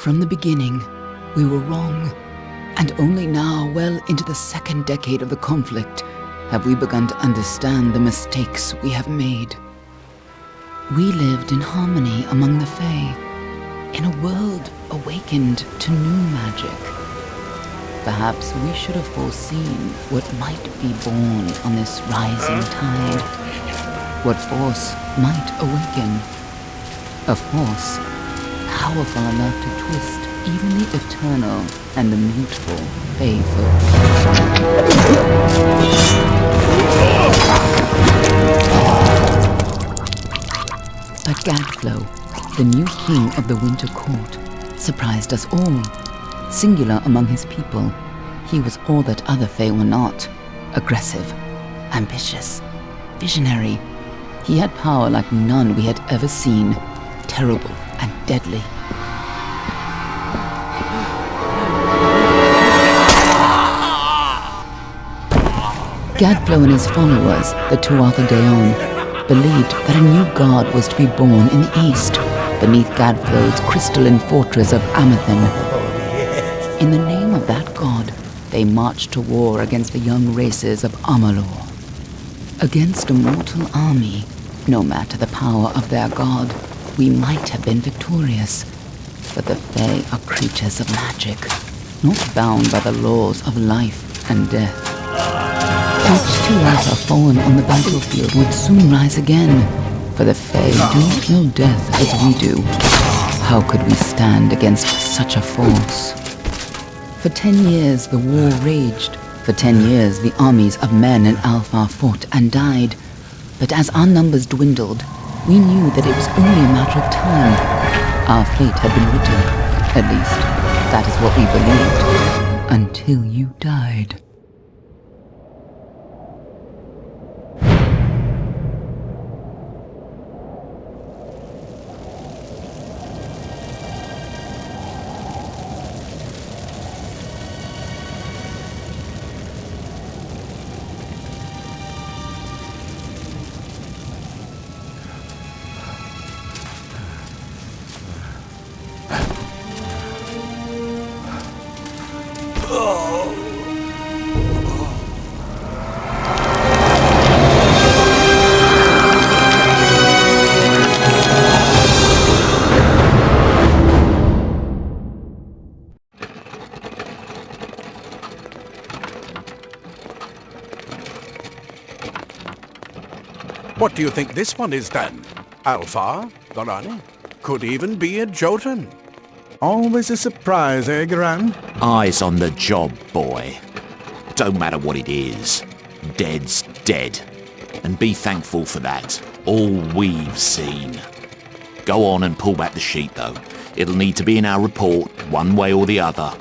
From the beginning, we were wrong, and only now, well into the second decade of the conflict, have we begun to understand the mistakes we have made. We lived in harmony among the Fae, in a world awakened to new magic. Perhaps we should have foreseen what might be born on this rising tide. What force might awaken. A force powerful enough to twist even the eternal and the mutable Fae folk. But Gadflow, the new king of the Winter Court, surprised us all. Singular among his people, he was all that other Fae were not. Aggressive, ambitious, visionary. He had power like none we had ever seen, terrible and deadly. Gadflow and his followers, the Tuatha Deon, believed that a new god was to be born in the east, beneath Gadflow's crystalline fortress of Amathen. In the name of that god, they marched to war against the young races of Amalur. Against a mortal army, no matter the power of their god, we might have been victorious. But the Fae are creatures of magic, not bound by the laws of life and death. Each Tuatha fallen on the battlefield would soon rise again, for the Fae do not know death as we do. How could we stand against such a force? For 10 years the war raged. For 10 years the armies of men and Alpha fought and died. But as our numbers dwindled, we knew that it was only a matter of time. Our fate had been written. At least, that is what we believed. Until you died. What do you think this one is then? Alpha? Gorani? Could even be a Jotun. Always a surprise, eh, Garan? Eyes on the job, boy. Don't matter what it is. Dead's dead. And be thankful for that. All we've seen. Go on and pull back the sheet, though. It'll need to be in our report, one way or the other.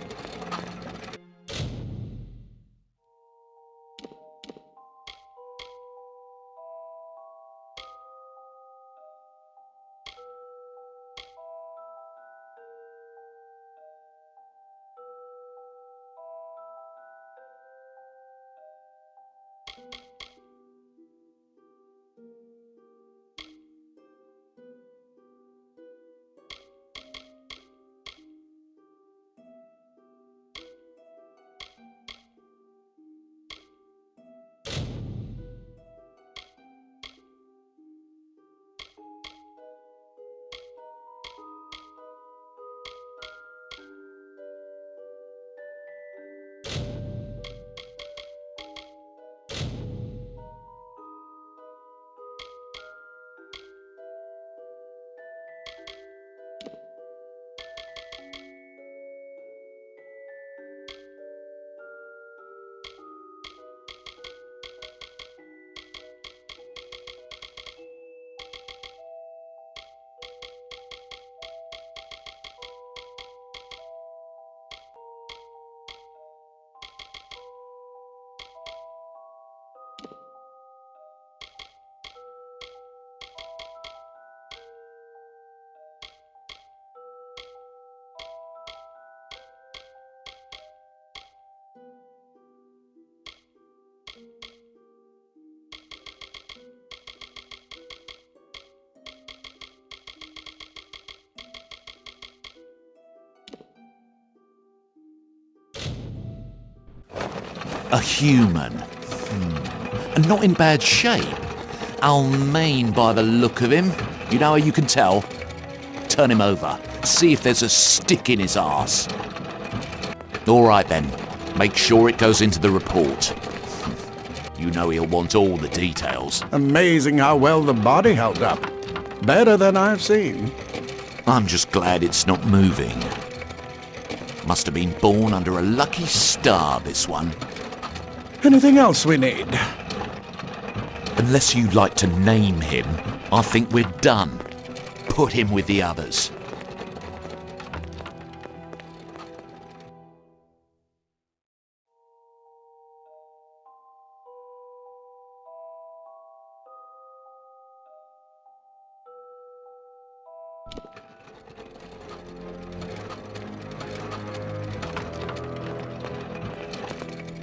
A human. And not in bad shape. I'll mean by the look of him. You know how you can tell? Turn him over. See if there's a stick in his arse. All right then. Make sure it goes into the report. You know he'll want all the details. Amazing how well the body held up. Better than I've seen. I'm just glad it's not moving. Must have been born under a lucky star, this one. Anything else we need? Unless you'd like to name him, I think we're done. Put him with the others.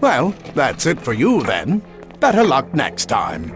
Well, that's it for you then. Better luck next time.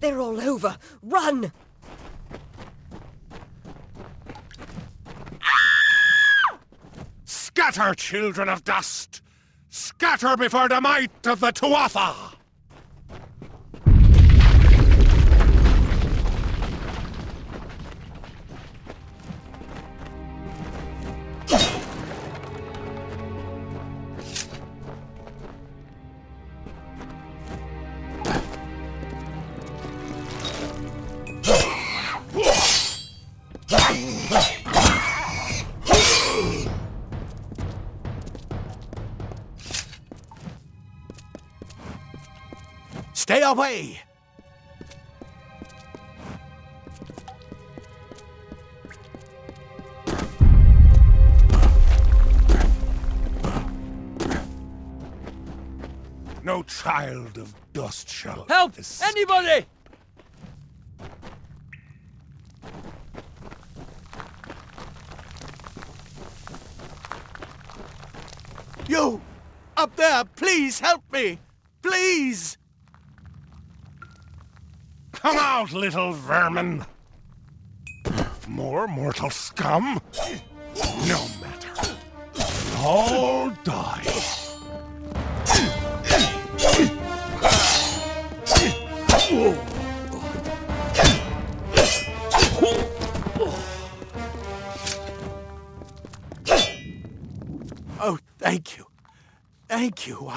They're all over! Run! Scatter, children of dust! Scatter before the might of the Tuatha! Stay away! No child of dust shall... Help! Anybody! You! Up there, please help me! Please! Come out, little vermin! More mortal scum? No matter. All die. Oh, thank you. Thank you.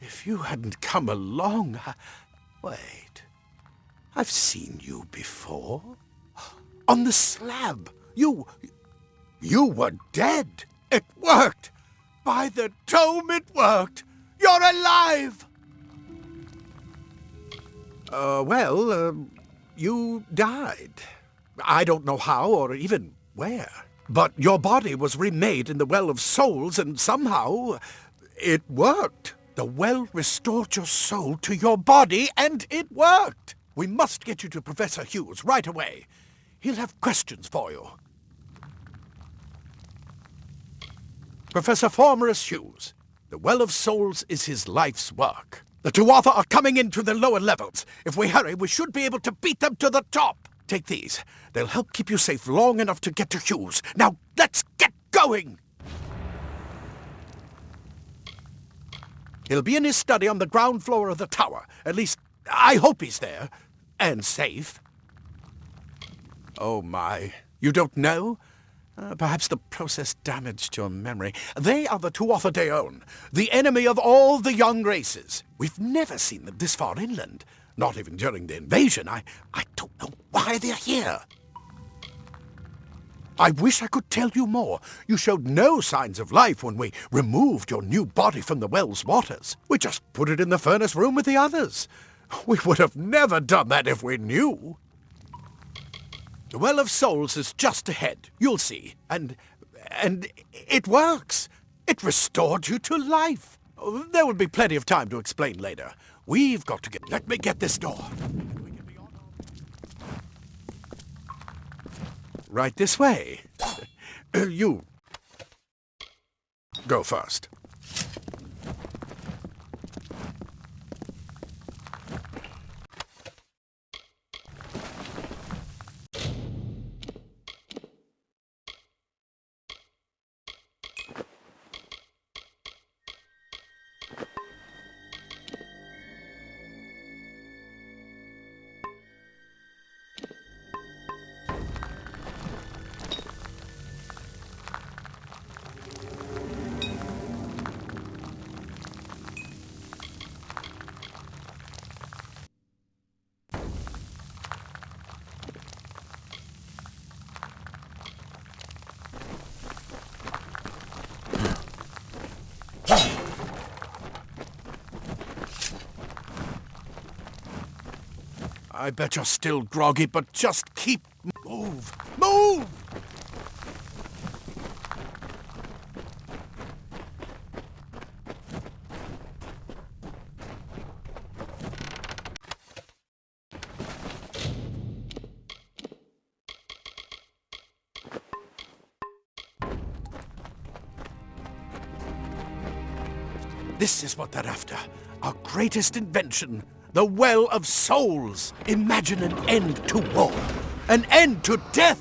If you hadn't come along, Wait. I've seen you before. On the slab. You were dead. It worked. By the tome, it worked. You're alive. You died. I don't know how or even where. But your body was remade in the Well of Souls, and somehow it worked. The well restored your soul to your body, and it worked. We must get you to Professor Hughes right away. He'll have questions for you. Professor Formorus Hughes, the Well of Souls is his life's work. The Tuatha are coming into the lower levels. If we hurry, we should be able to beat them to the top. Take these. They'll help keep you safe long enough to get to Hughes. Now, let's get going! He'll be in his study on the ground floor of the tower. At least, I hope he's there. And safe. Oh, my. You don't know? Perhaps the process damaged your memory. They are the Tuatha Deon, the enemy of all the young races. We've never seen them this far inland. Not even during the invasion. I don't know why they're here. I wish I could tell you more. You showed no signs of life when we removed your new body from the well's waters. We just put it in the furnace room with the others. We would have never done that if we knew. The Well of Souls is just ahead. You'll see. And it works. It restored you to life. There will be plenty of time to explain later. We've got to get... Let me get this door. Right this way. You go first. I bet you're still groggy, but just keep... Move! Move! This is what they're after. Our greatest invention. The Well of Souls. Imagine an end to war. An end to death.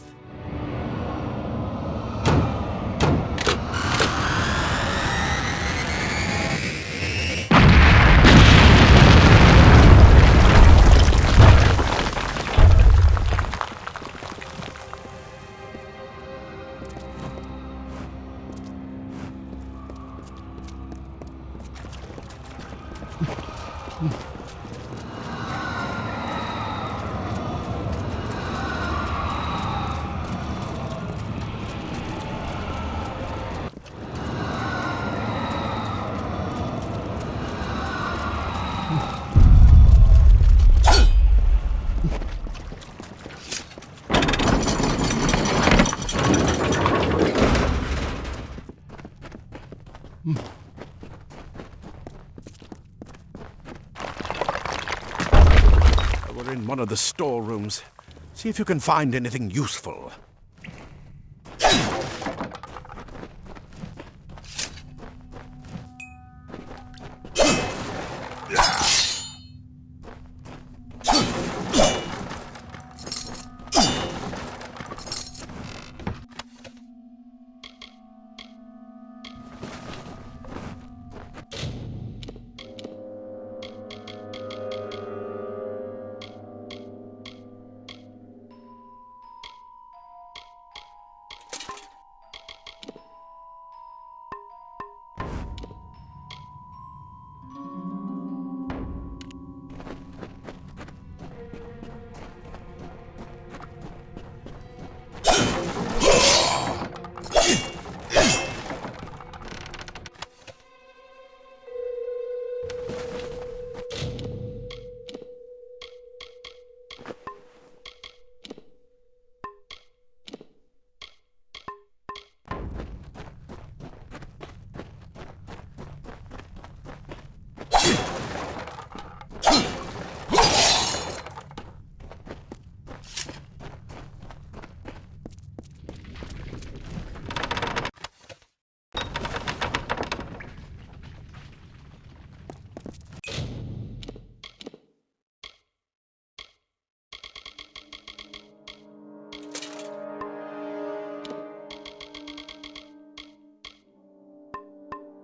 one of the storerooms. See if you can find anything useful.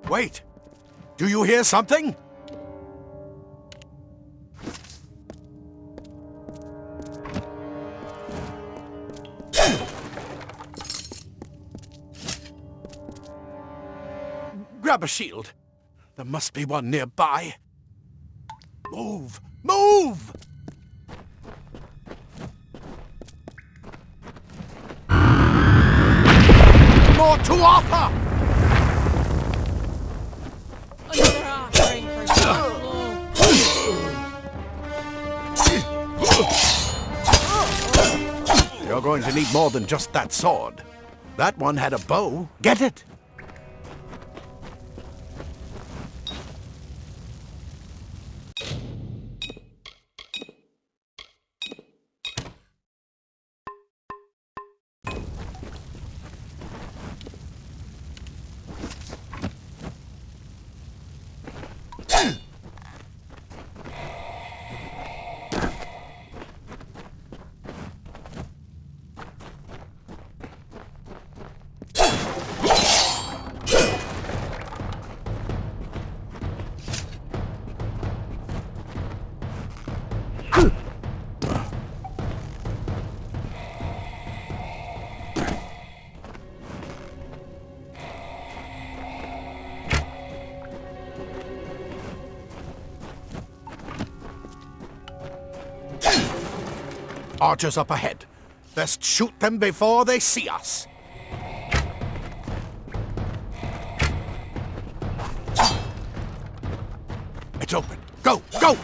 Wait! Do you hear something? Grab a shield. There must be one nearby. Move! Move! More to offer! Another offering for Solo. You're going to need more than just that sword. That one had a bow. Get it! Archers up ahead. Best shoot them before they see us. It's open. Go! Go!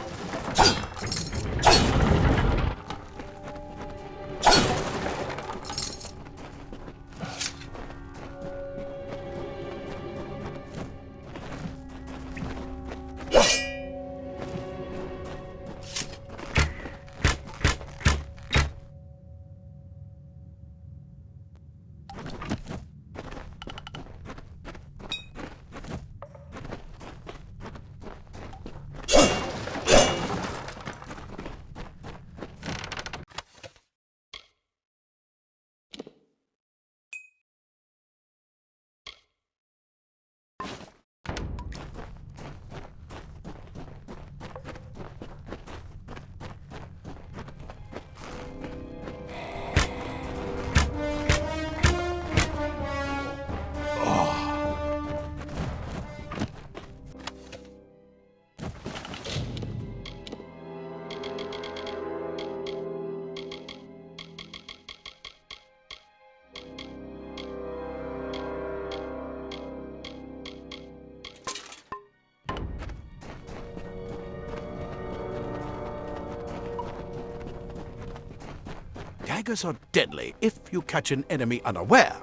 Daggers are deadly if you catch an enemy unaware.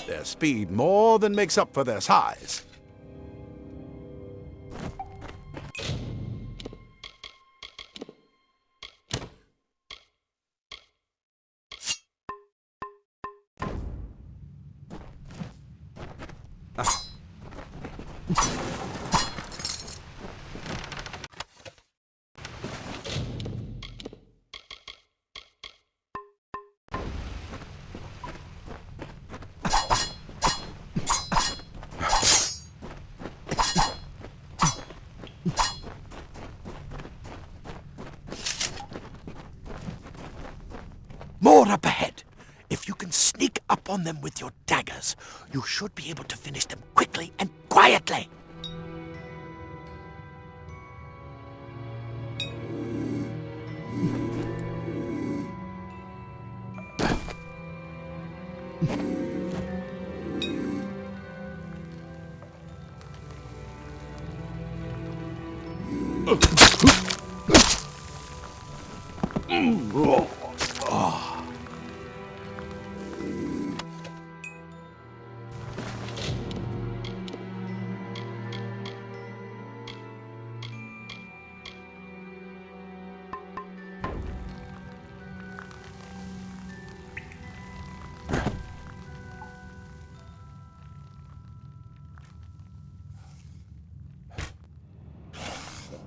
Their speed more than makes up for their size. up on them with your daggers. You should be able to finish them quickly and quietly.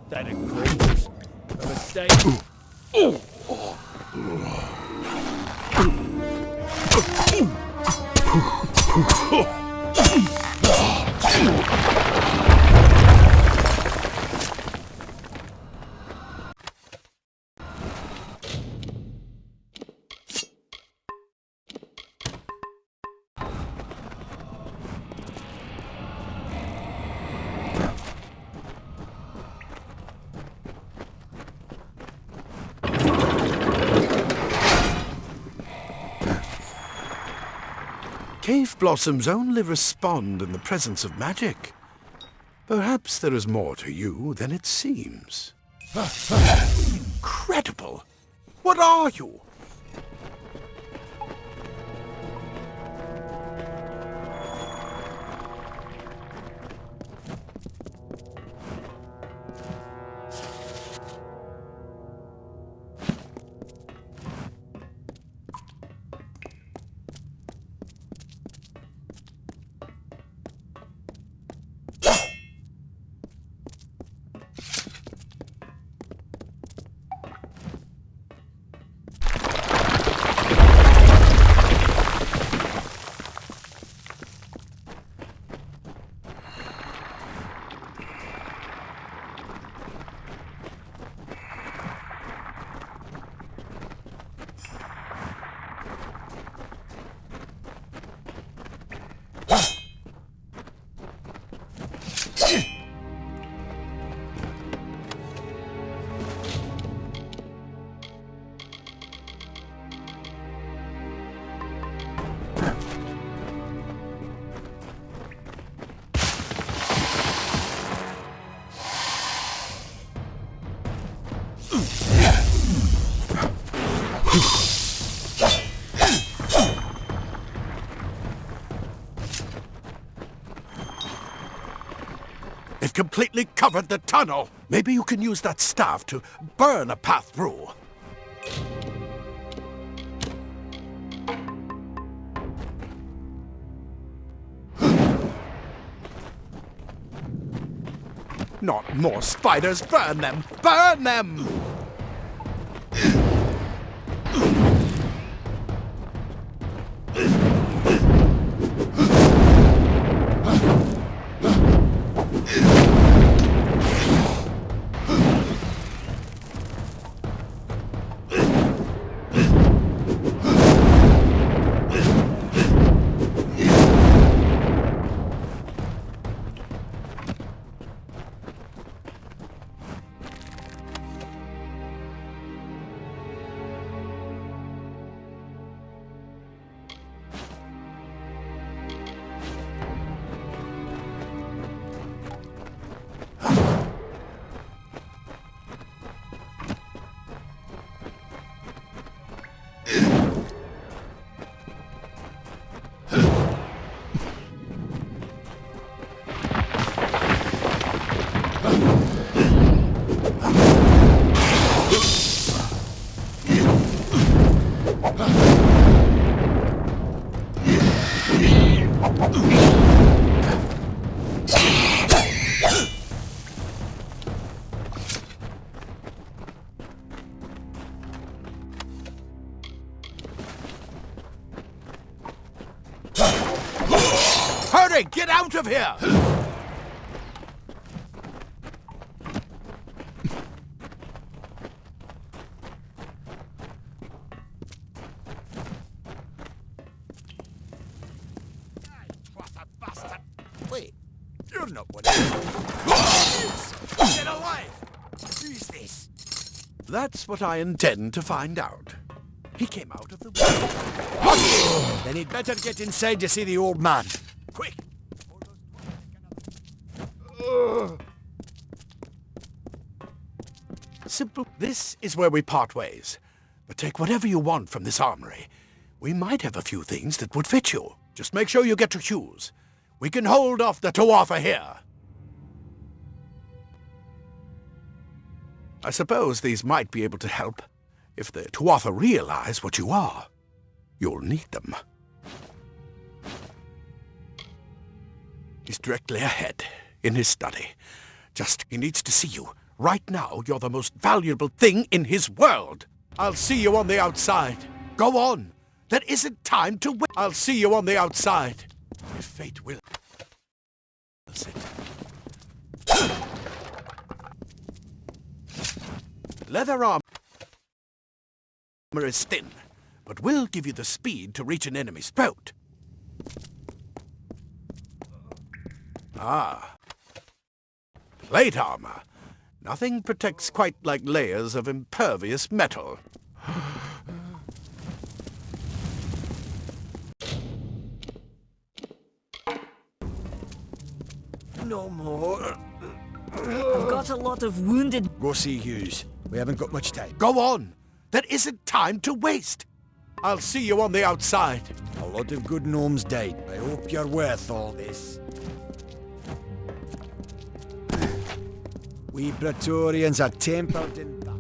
That agrees. A mistake. Cave blossoms only respond in the presence of magic. Perhaps there is more to you than it seems. Incredible! What are you? It completely covered the tunnel. Maybe you can use that staff to burn a path through. Not more spiders! Burn them! Burn them! Hurry! Get out of here! You're not one of them. Get alive! Who's this? That's what I intend to find out. He came out of the well. Then he'd better get inside to see the old man. Quick! Simple. This is where we part ways. But take whatever you want from this armory. We might have a few things that would fit you. Just make sure you get your shoes. We can hold off the Tuatha here. I suppose these might be able to help. If the Tuatha realize what you are, you'll need them. He's directly ahead, in his study. He needs to see you. Right now, you're the most valuable thing in his world. I'll see you on the outside. Go on. There isn't time to wait. I'll see you on the outside. If fate wills it. Leather armor is thin, but will give you the speed to reach an enemy's boat. Ah. Plate armor. Nothing protects quite like layers of impervious metal. No more. I've got a lot of wounded. Go see Hughes. We haven't got much time. Go on! There isn't time to waste! I'll see you on the outside. A lot of good gnomes died. I hope you're worth all this. We Praetorians are tempered in battle.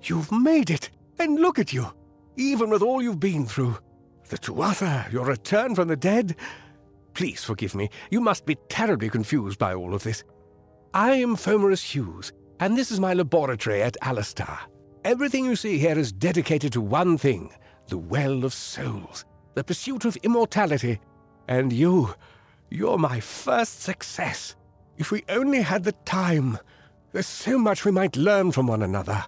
You've made it! And look at you! Even with all you've been through. The Tuatha, your return from the dead. Please forgive me. You must be terribly confused by all of this. I am Fomerus Hughes, and this is my laboratory at Alistar. Everything you see here is dedicated to one thing, the Well of Souls, the pursuit of immortality. And you're my first success. If we only had the time, there's so much we might learn from one another.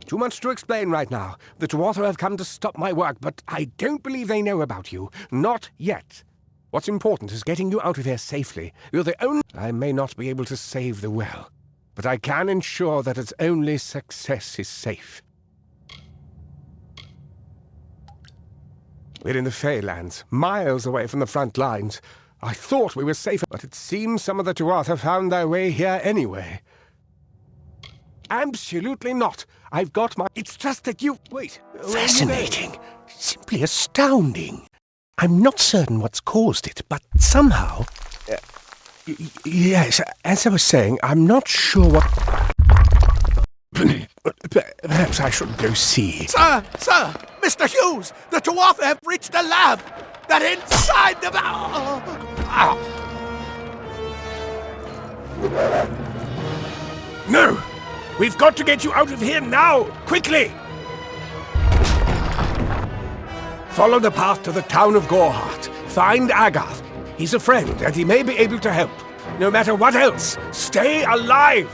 Too much to explain right now. The Tuatha have come to stop my work, but I don't believe they know about you. Not yet. What's important is getting you out of here safely. You're the only... I may not be able to save the well, but I can ensure that its only success is safe. We're in the Feylands, miles away from the front lines. I thought we were safer, but it seems some of the Tuatha found their way here anyway. Absolutely not. I've got my... It's just that you... Wait. Fascinating. Simply astounding. I'm not certain what's caused it, but somehow... yes, as I was saying, I'm not sure what... Perhaps I should go see. Sir! Mr. Hughes! The Tuatha have reached the lab! They're inside the... No! We've got to get you out of here now! Quickly! Follow the path to the town of Gorhart. Find Agath. He's a friend, and he may be able to help. No matter what else, stay alive!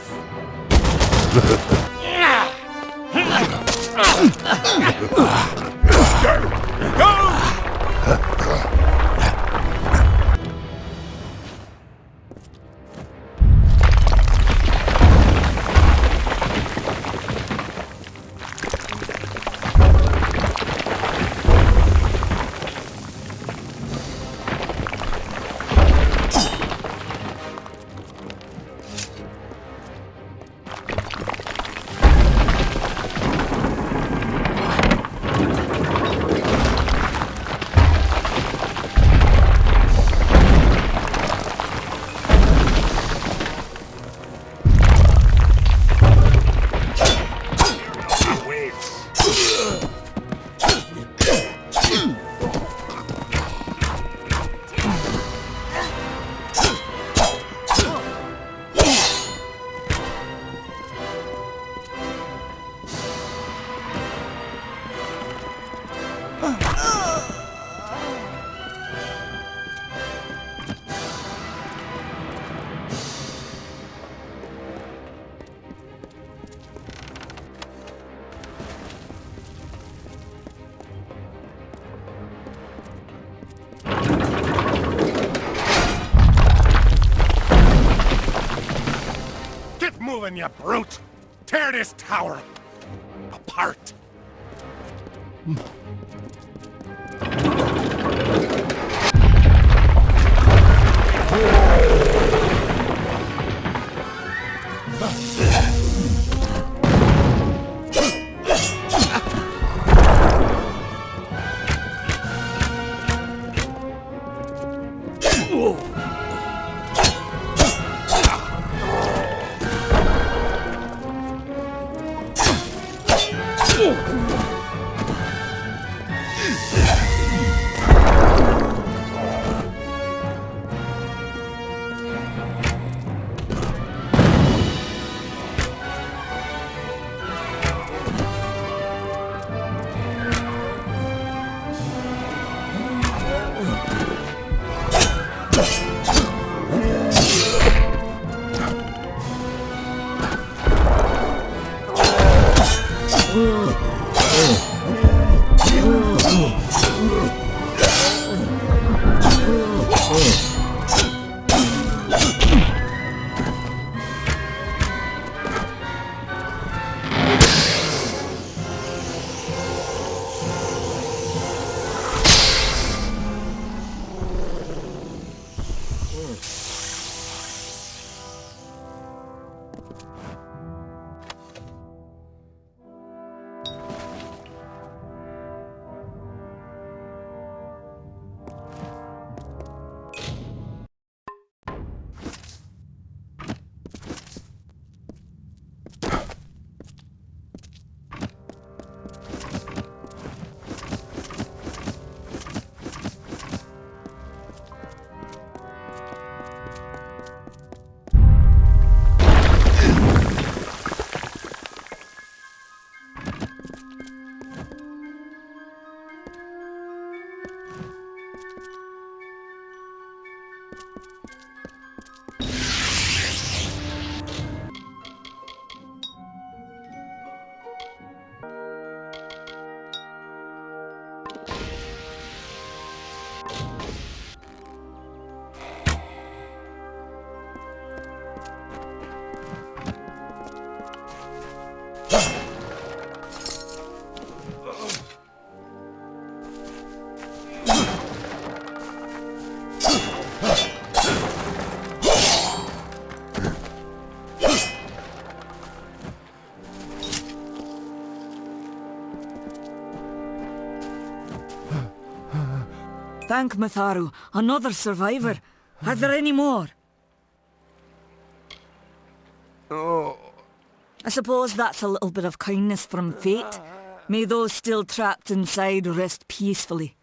Go! Moving, you brute! Tear this tower apart! Thank Matharu, another survivor. Are there any more? Oh. I suppose that's a little bit of kindness from fate. May those still trapped inside rest peacefully.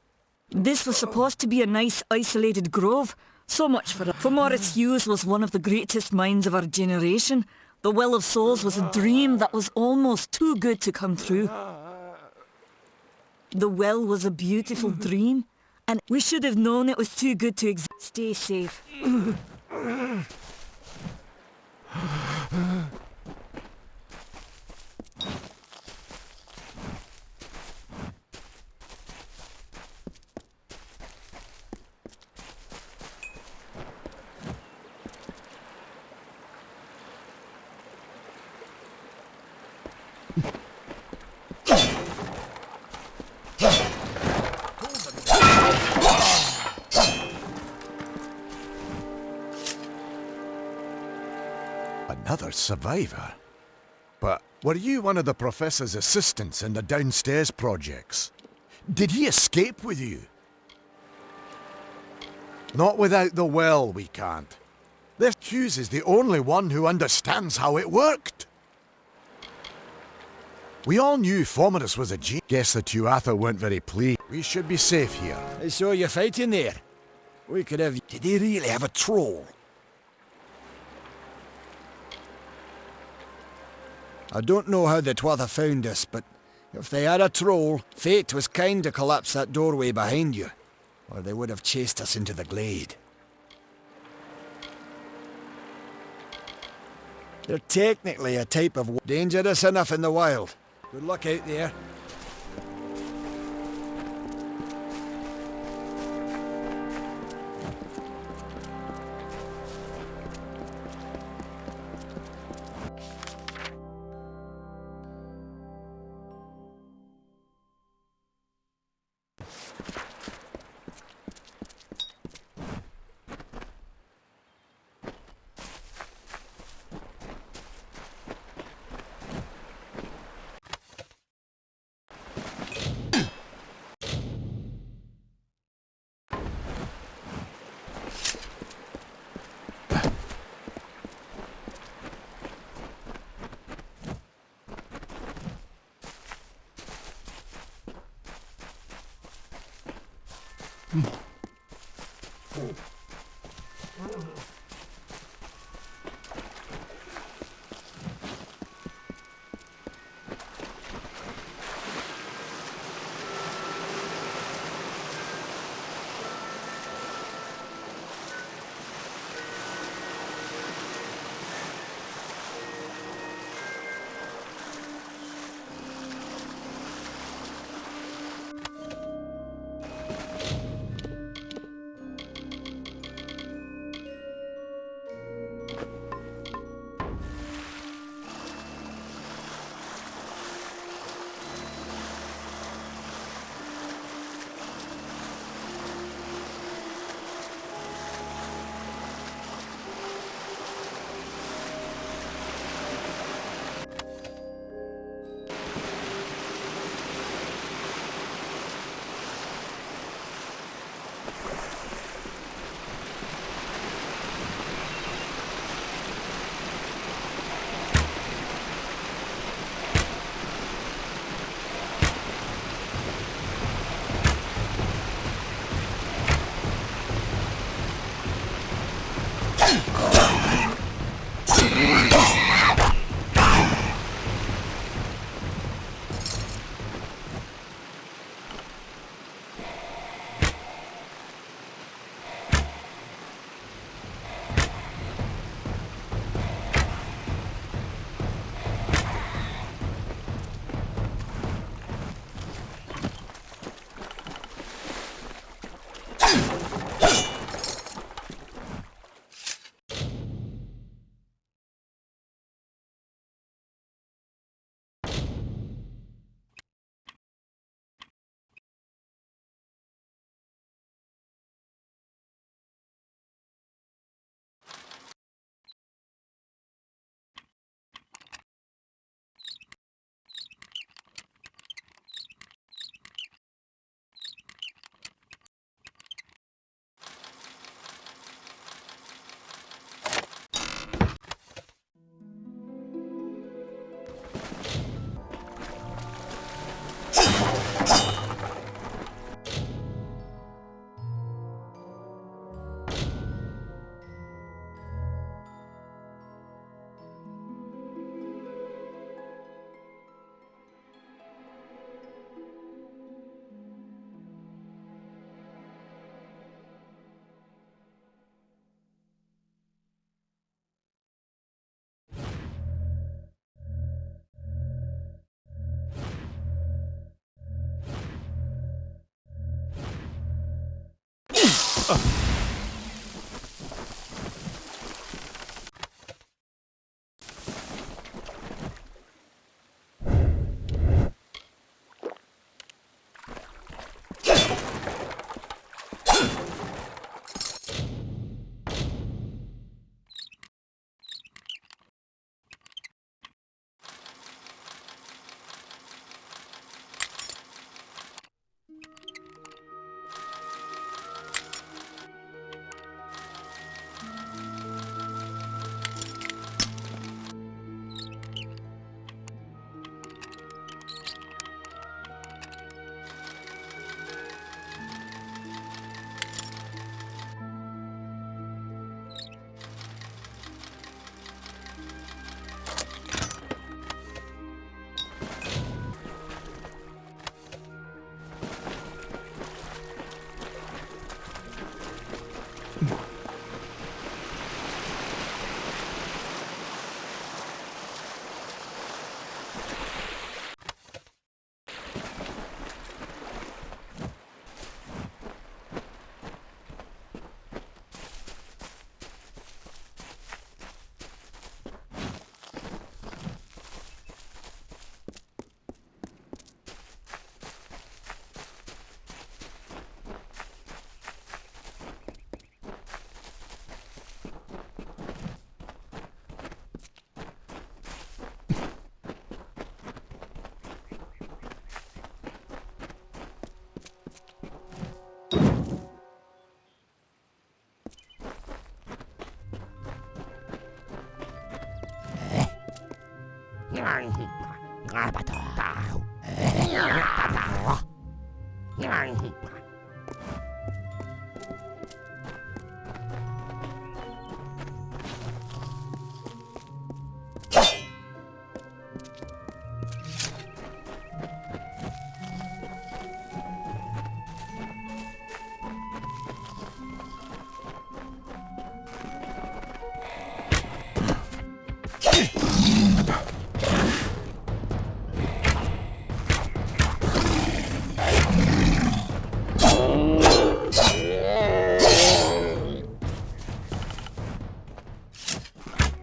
This was supposed to be a nice isolated grove, So much for Maurice Hughes was one of the greatest minds of our generation. The Well of Souls was a dream that was almost too good to come true. The well was a beautiful dream, and we should have known it was too good to exist. Stay safe. Another survivor? But were you one of the Professor's assistants in the downstairs projects? Did he escape with you? Not without the well, we can't. This Hughes is the only one who understands how it worked. We all knew Fomerus was a genius. Guess the Tuatha weren't very pleased. We should be safe here. I saw you fighting there. We could have... Did he really have a troll? I don't know how the Tuatha found us, but if they had a troll, fate was kind to collapse that doorway behind you, or they would have chased us into the glade. They're technically a type of... dangerous enough in the wild. Good luck out there.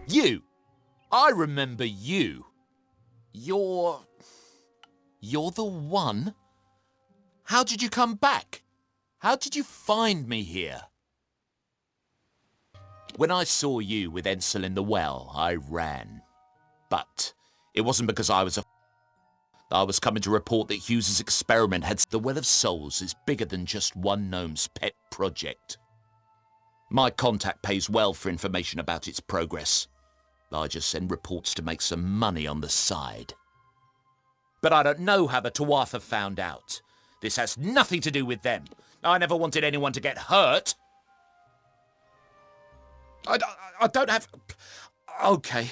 You! I remember you. You're the one? How did you come back? How did you find me here? When I saw you with Ensel in the well, I ran. But it wasn't because I was coming to report that Hughes's experiment had... The Well of Souls is bigger than just one gnome's pet project. My contact pays well for information about its progress. I just send reports to make some money on the side. But I don't know how the Tuatha found out. This has nothing to do with them. I never wanted anyone to get hurt. I don't have... Okay,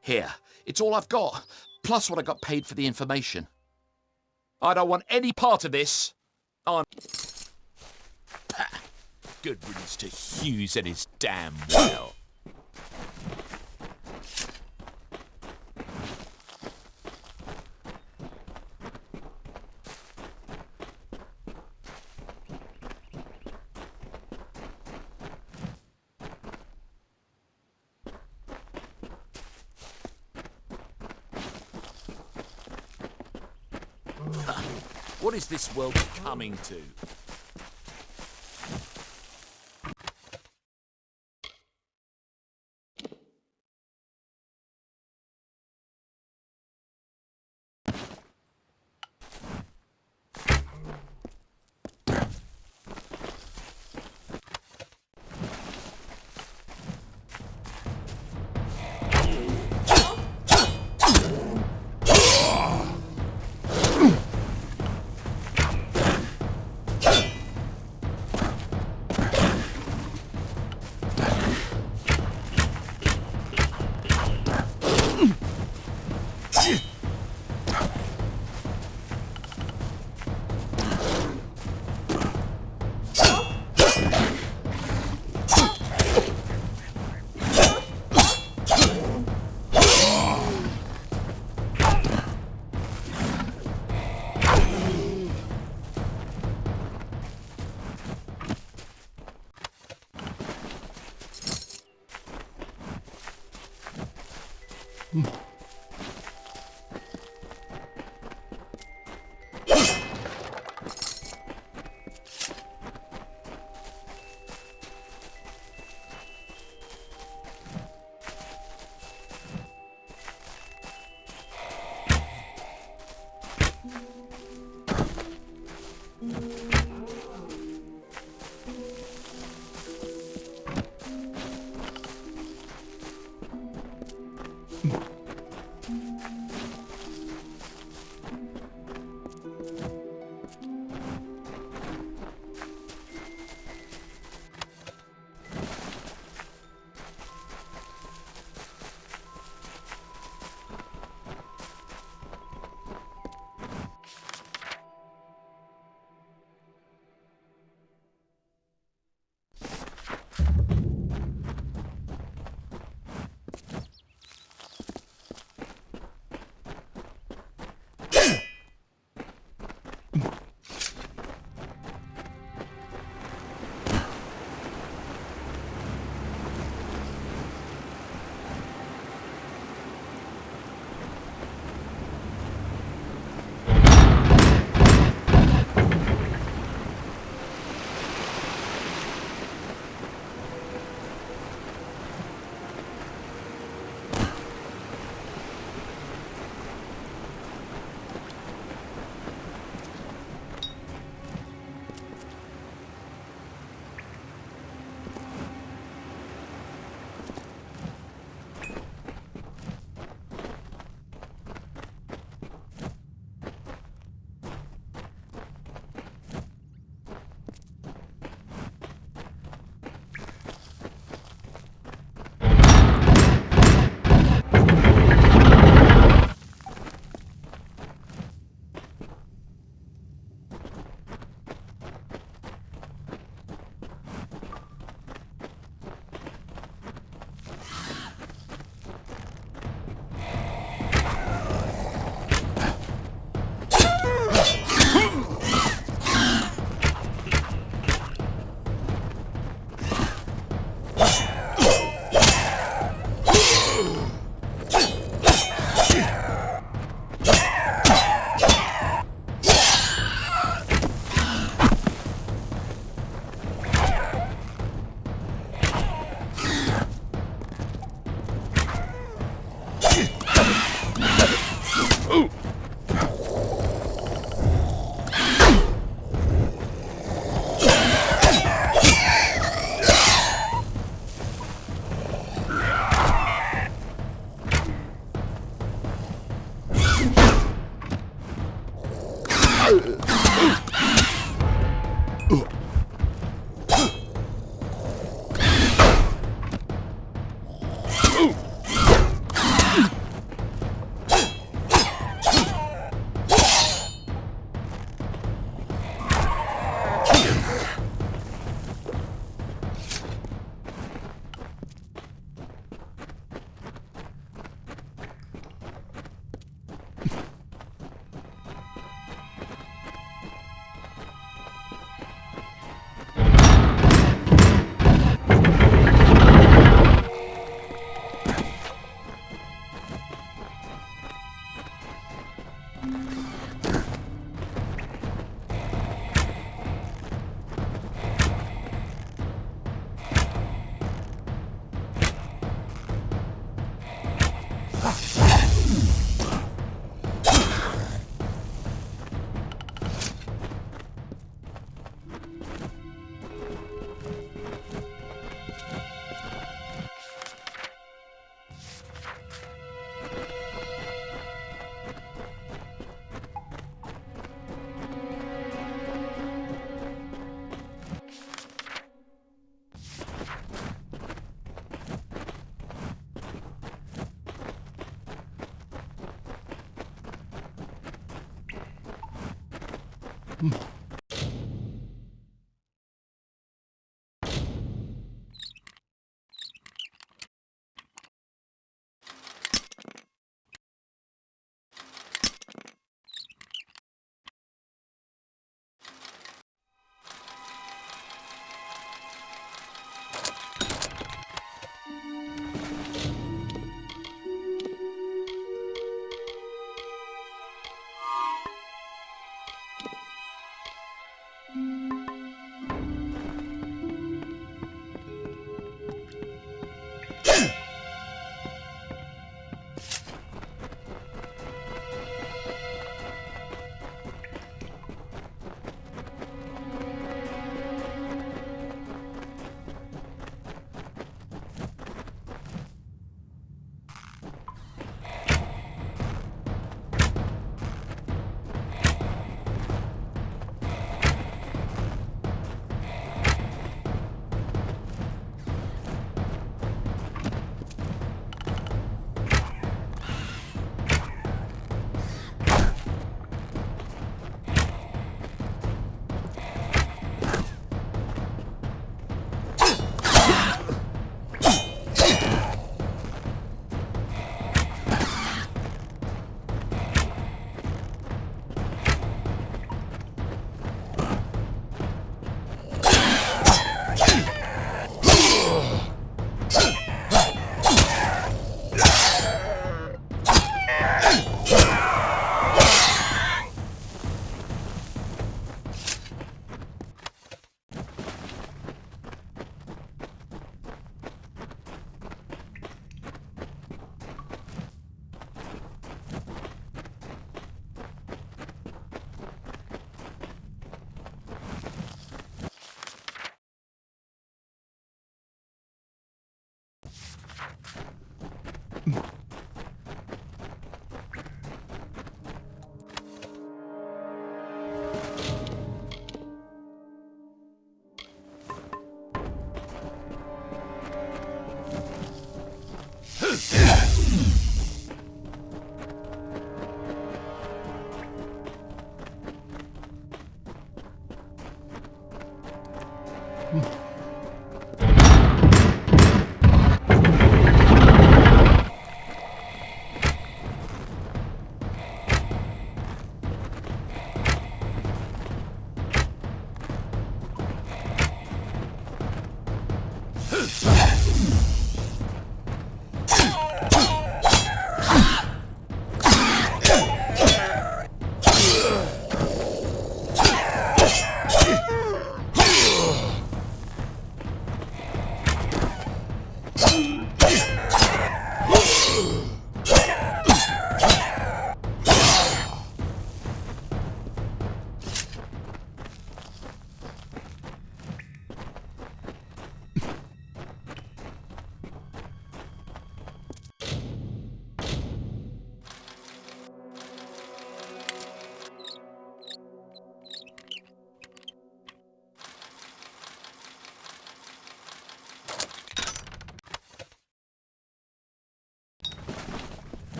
here. It's all I've got, plus what I got paid for the information. I don't want any part of this. Good riddance to Hughes and his damn well. What is this world coming to?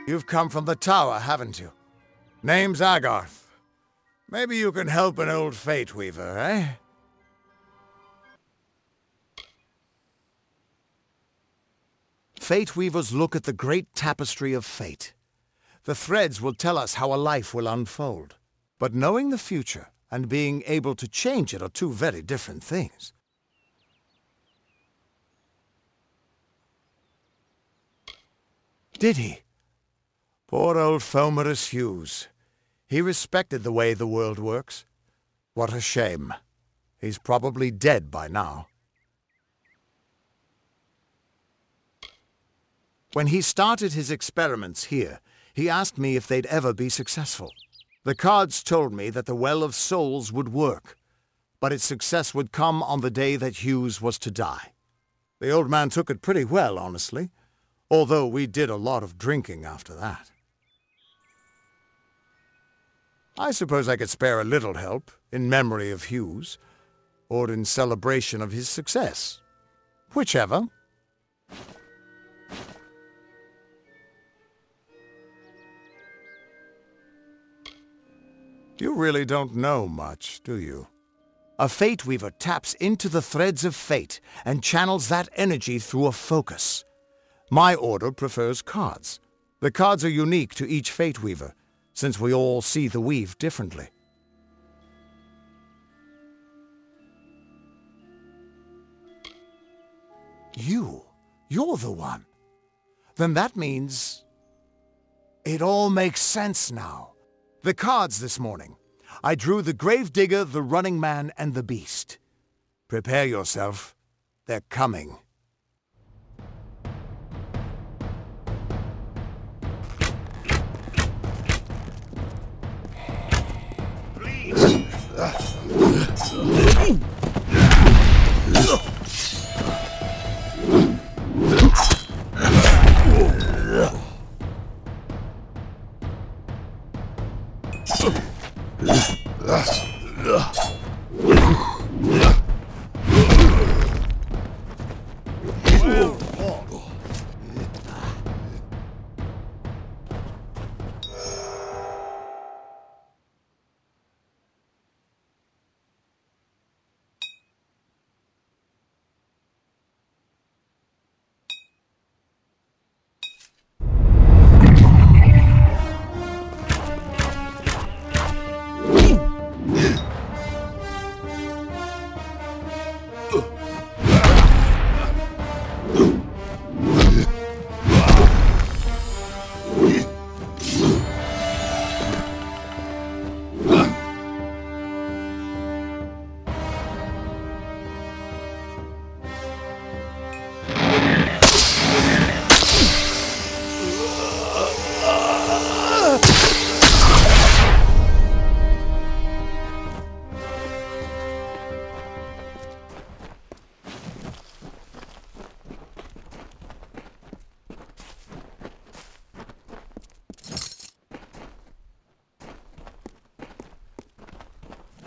You've come from the tower, haven't you? Name's Agarth. Maybe you can help an old fate weaver, eh? Fate weavers look at the great tapestry of fate. The threads will tell us how a life will unfold. But knowing the future and being able to change it are two very different things. Did he? Poor old Fomerus Hughes. He respected the way the world works. What a shame. He's probably dead by now. When he started his experiments here, he asked me if they'd ever be successful. The cards told me that the Well of Souls would work, but its success would come on the day that Hughes was to die. The old man took it pretty well, honestly, although we did a lot of drinking after that. I suppose I could spare a little help in memory of Hughes, or in celebration of his success. Whichever. You really don't know much, do you? A fate weaver taps into the threads of fate and channels that energy through a focus. My order prefers cards. The cards are unique to each fate weaver, since we all see the weave differently. You're the one. Then that means... It all makes sense now. The cards this morning. I drew the Gravedigger, the Running Man, and the Beast. Prepare yourself. They're coming.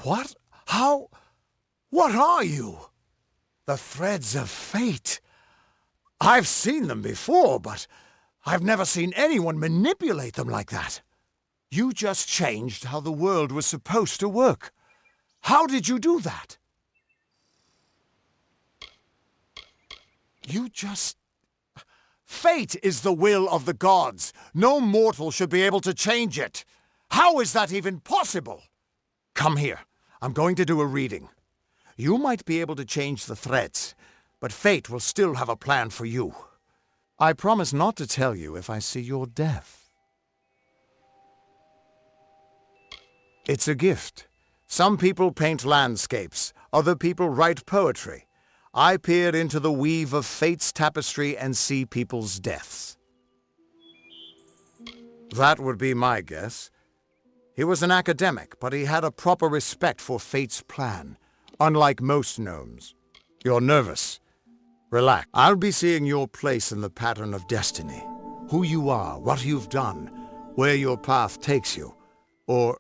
What? How? What are you? The threads of fate. I've seen them before, but I've never seen anyone manipulate them like that. You just changed how the world was supposed to work. How did you do that? You just... Fate is the will of the gods. No mortal should be able to change it. How is that even possible? Come here. I'm going to do a reading. You might be able to change the threads, but fate will still have a plan for you. I promise not to tell you if I see your death. It's a gift. Some people paint landscapes, other people write poetry. I peer into the weave of fate's tapestry and see people's deaths. That would be my guess. He was an academic, but he had a proper respect for fate's plan, unlike most gnomes. You're nervous. Relax. I'll be seeing your place in the pattern of destiny. Who you are, what you've done, where your path takes you. Or,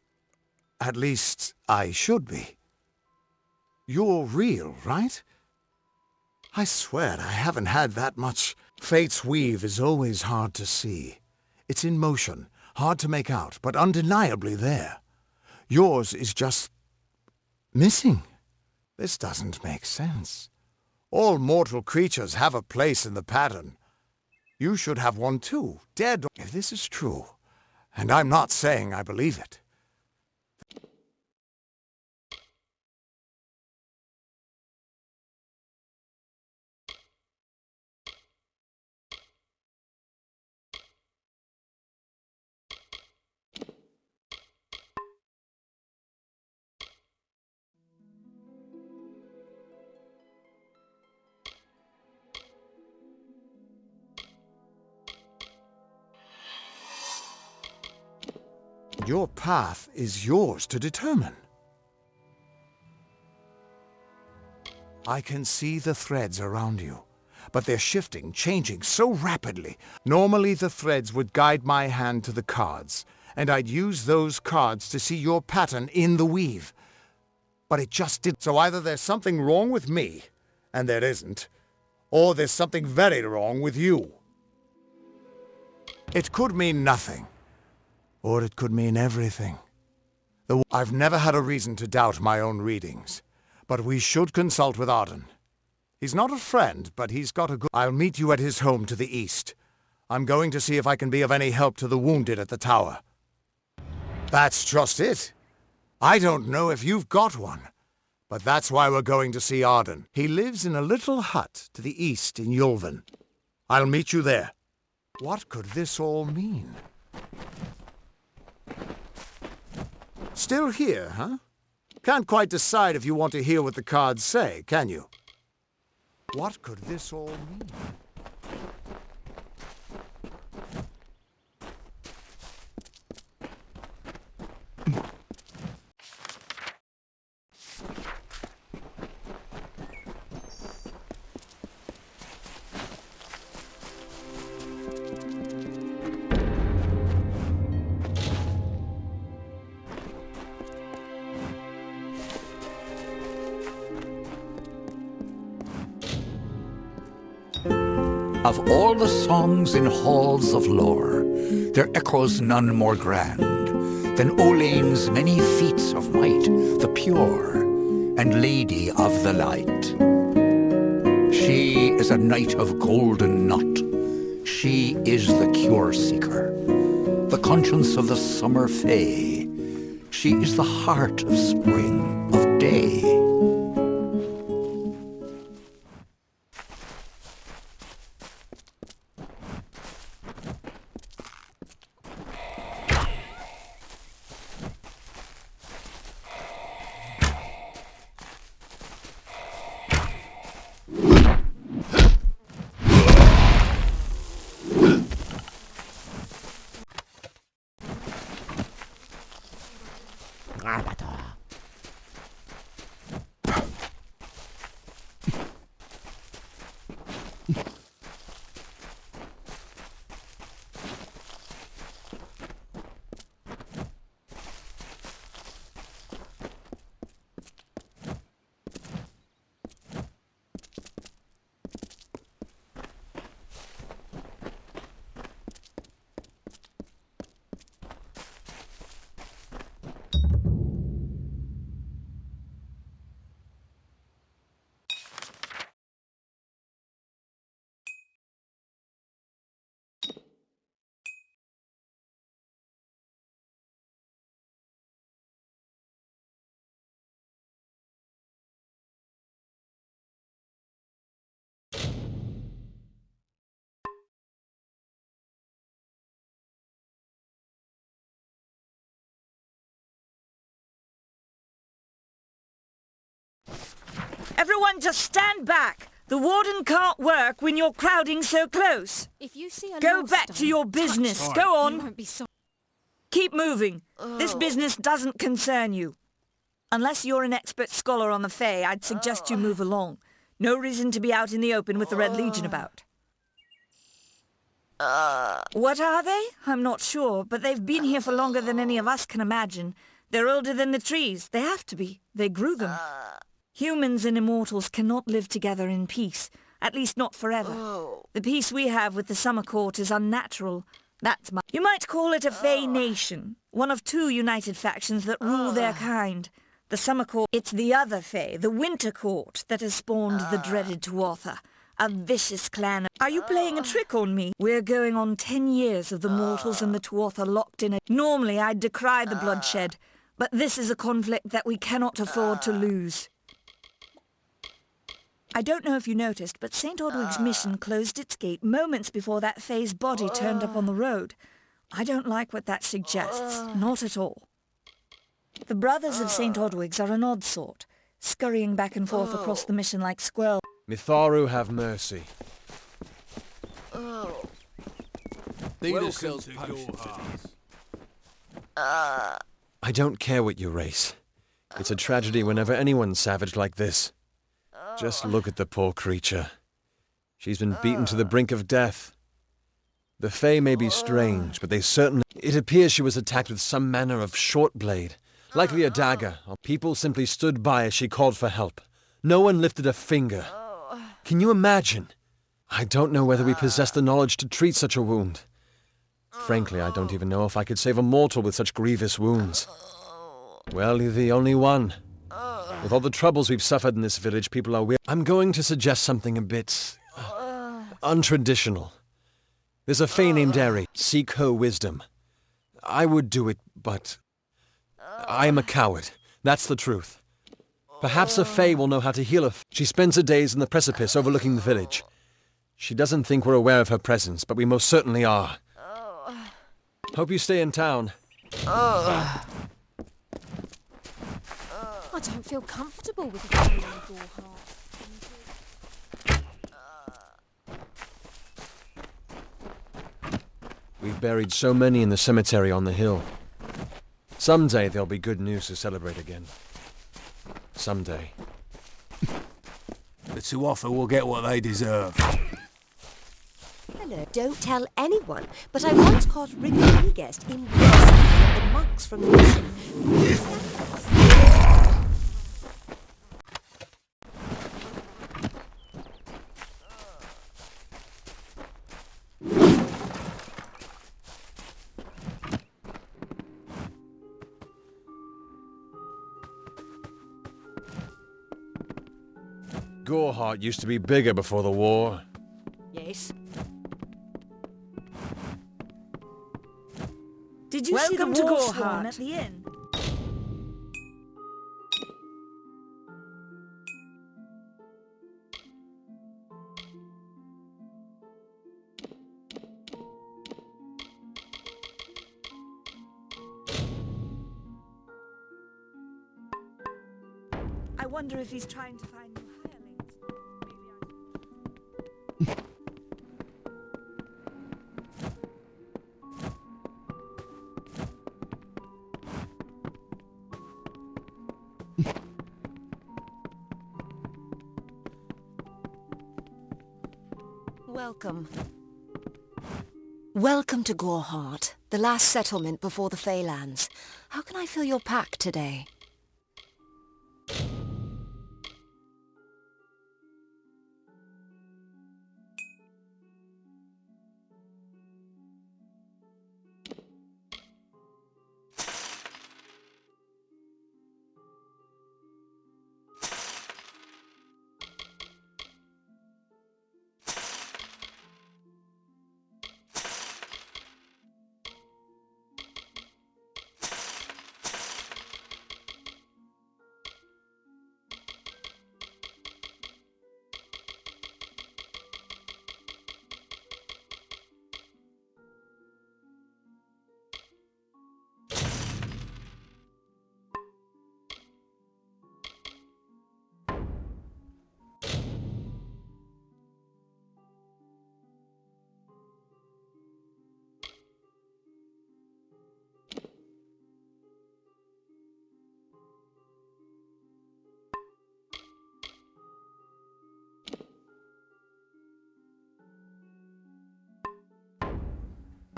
at least, I should be. You're real, right? I swear I haven't had that much. Fate's weave is always hard to see. It's in motion, hard to make out, but undeniably there. Yours is just... missing. This doesn't make sense. All mortal creatures have a place in the pattern. You should have one too, dead. If this is true, and I'm not saying I believe it. Your path is yours to determine. I can see the threads around you, but they're shifting, changing so rapidly. Normally the threads would guide my hand to the cards, and I'd use those cards to see your pattern in the weave. But it just didn't. So either there's something wrong with me, and there isn't, or there's something very wrong with you. It could mean nothing. Or it could mean everything. I've never had a reason to doubt my own readings, but we should consult with Arden. He's not a friend, but he's got a good... I'll meet you at his home to the east. I'm going to see if I can be of any help to the wounded at the tower. That's just it. I don't know if you've got one, But that's why we're going to see Arden. He lives in a little hut to the east in Yulven. I'll meet you there. What could this all mean? Still here, huh? Can't quite decide if you want to hear what the cards say, can you? What could this all mean? Of all the songs in halls of lore, there echoes none more grand than Olaine's many feats of might, the pure and lady of the light. She is a knight of golden knot. She is the cure seeker, the conscience of the summer fae. She is the heart of spring, of day. Everyone just stand back. The warden can't work when you're crowding so close. If you see a Go lost back to stone, your business. touch it. Go You on. won't be sorry. Keep moving. This business doesn't concern you. Unless you're an expert scholar on the Fae, I'd suggest you move along. No reason to be out in the open with the Red Legion about. What are they? I'm not sure, but they've been here for longer than any of us can imagine. They're older than the trees. They have to be. They grew them. Humans and immortals cannot live together in peace, at least not forever. The peace we have with the Summer Court is unnatural. You might call it a Fae nation, one of two united factions that rule their kind. The Summer Court, it's the other Fae, the Winter Court, that has spawned the dreaded Tuatha, a vicious clan. Are you playing a trick on me? We're going on 10 years of the mortals and the Tuatha locked in a... Normally I'd decry the bloodshed, but this is a conflict that we cannot afford to lose. I don't know if you noticed, but St. Odwig's mission closed its gate moments before that Fae's body turned up on the road. I don't like what that suggests, not at all. The brothers of St. Odwig's are an odd sort, scurrying back and forth across the mission like squirrels. Mitharu have mercy. Welcome to your hearts. I don't care what you race. It's a tragedy whenever anyone's savage like this. Just look at the poor creature. She's been beaten to the brink of death. The Fae may be strange, but they certainly... It appears she was attacked with some manner of short blade, likely a dagger. People simply stood by as she called for help. No one lifted a finger. Can you imagine? I don't know whether we possess the knowledge to treat such a wound. Frankly, I don't even know if I could save a mortal with such grievous wounds. Well, you're the only one. With all the troubles we've suffered in this village, people are weird. I'm going to suggest something a bit... untraditional. There's a Fae named Eri. Seek her wisdom. I would do it, but... I am a coward. That's the truth. Perhaps a Fae will know how to heal her. She spends her days in the precipice overlooking the village. She doesn't think we're aware of her presence, but we most certainly are. Hope you stay in town. I don't feel comfortable with the in Gorhart. We've buried so many in the cemetery on the hill. Someday there'll be good news to celebrate again. Someday. The Tuatha will get what they deserve. Hello, don't tell anyone, but I once caught Rodriguez in the monks from the mission. Gorhart used to be bigger before the war. Yes. Did you see the wolf swan at the inn? I wonder if he's trying to find new hirelings. Welcome. Welcome to Gorhart, the last settlement before the Feylands. How can I fill your pack today?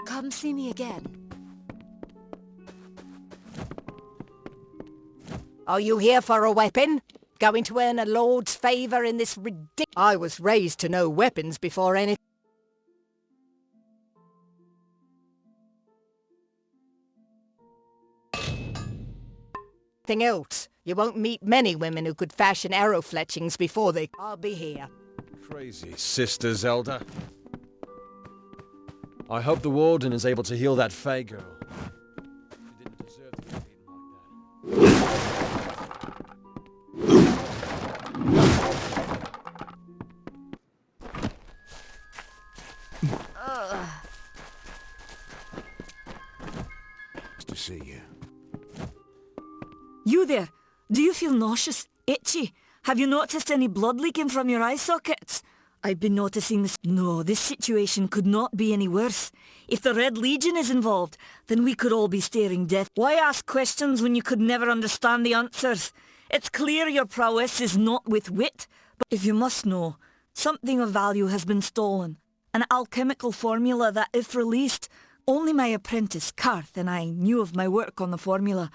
Come see me again. Are you here for a weapon? Going to earn a lord's favour in this ridiculous... I was raised to know weapons before anything else. You won't meet many women who could fashion arrow fletchings before they... I'll be here. Crazy Sister Zelda. I hope the warden is able to heal that Fae girl. She didn't deserve to be beaten like that. To see you. You there? Do you feel nauseous? Itchy? Have you noticed any blood leaking from your eye sockets? I've been noticing this. No, this situation could not be any worse. If the Red Legion is involved, then we could all be staring death. Why ask questions when you could never understand the answers? It's clear your prowess is not with wit, but if you must know, something of value has been stolen. An alchemical formula that, if released, only my apprentice, Karth, and I knew of my work on the formula.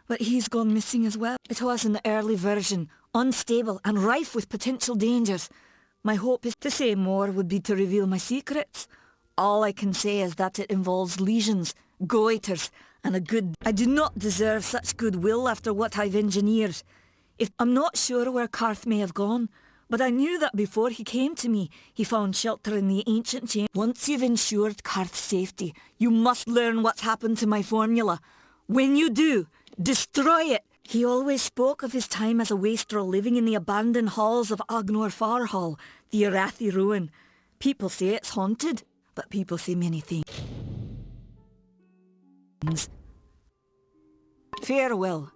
But he's gone missing as well. It was an early version, unstable and rife with potential dangers. My hope is to say more would be to reveal my secrets. All I can say is that it involves legions, goiters, and a good... I do not deserve such goodwill after what I've engineered. I'm not sure where Karth may have gone, but I knew that before he came to me, he found shelter in the ancient chamber. Once you've ensured Karth's safety, you must learn what's happened to my formula. When you do, destroy it He always spoke of his time as a wastrel living in the abandoned halls of Agnor Farhall, the Arathi ruin. People say it's haunted, but people say many things. Farewell.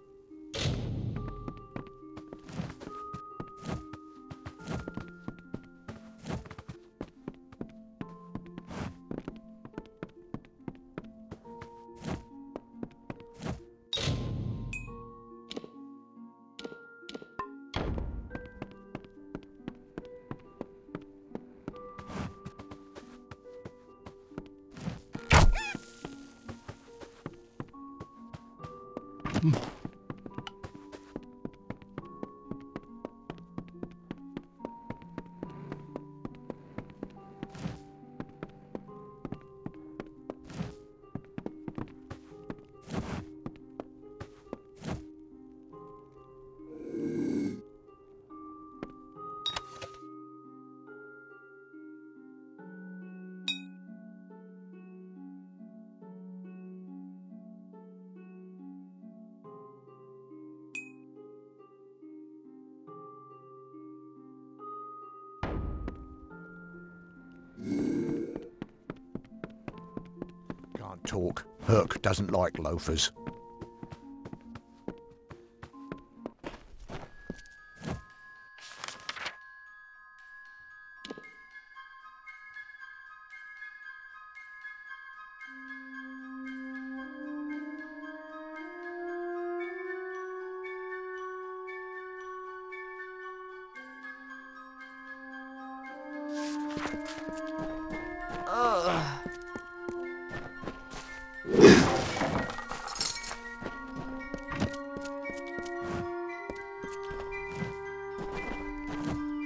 Can't talk. Herc doesn't like loafers.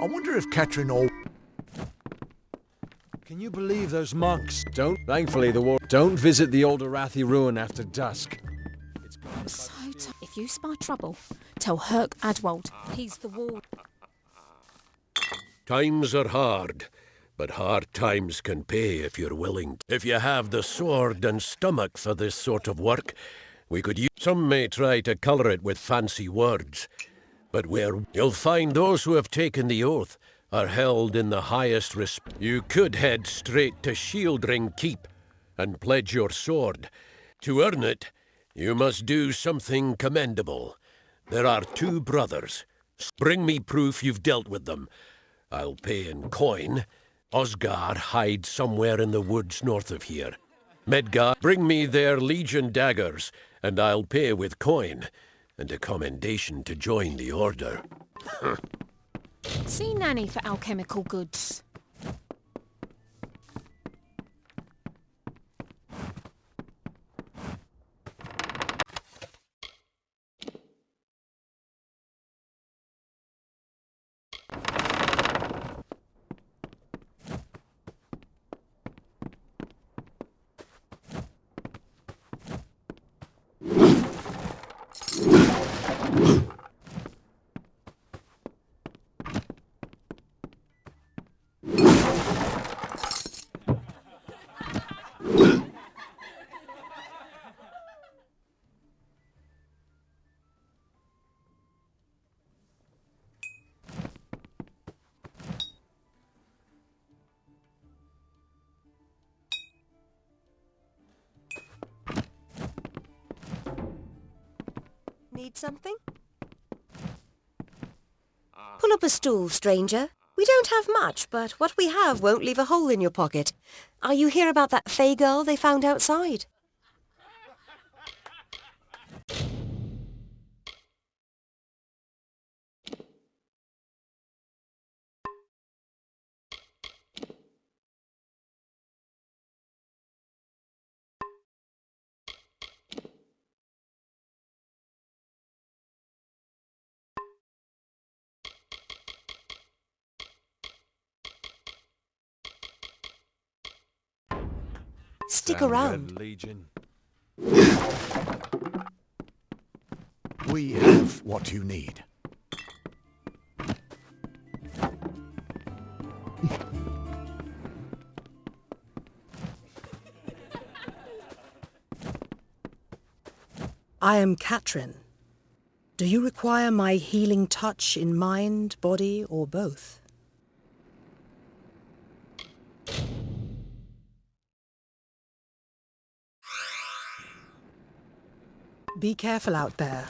I wonder if Catherine or... Can you believe those monks? Thankfully, the war. Don't visit the old Arathi ruin after dusk. If you spy trouble, tell Herc Adwold. He's the ward. Times are hard, but hard times can pay if you're willing. If you have the sword and stomach for this sort of work, we could use... Some may try to colour it with fancy words, but where you'll find those who have taken the oath are held in the highest respect. You could head straight to Shieldring Keep and pledge your sword. To earn it, you must do something commendable. There are two brothers. Bring me proof you've dealt with them. I'll pay in coin. Osgar hides somewhere in the woods north of here. Medgar, bring me their Legion daggers, and I'll pay with coin, and a commendation to join the order. See Nanny for alchemical goods. Need something? Pull up a stool, stranger. We don't have much, but what we have won't leave a hole in your pocket. Are you here about that Fey girl they found outside? Stick around. Legion. We have what you need. I am Katrin. Do you require my healing touch in mind, body, or both? Be careful out there.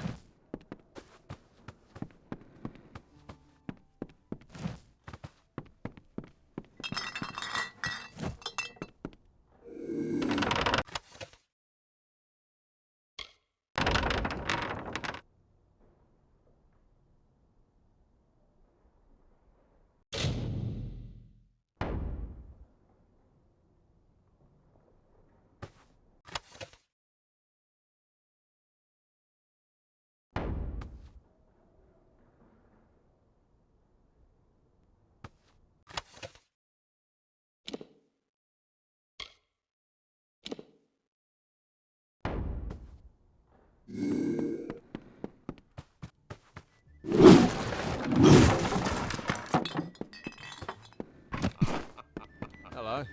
Hello.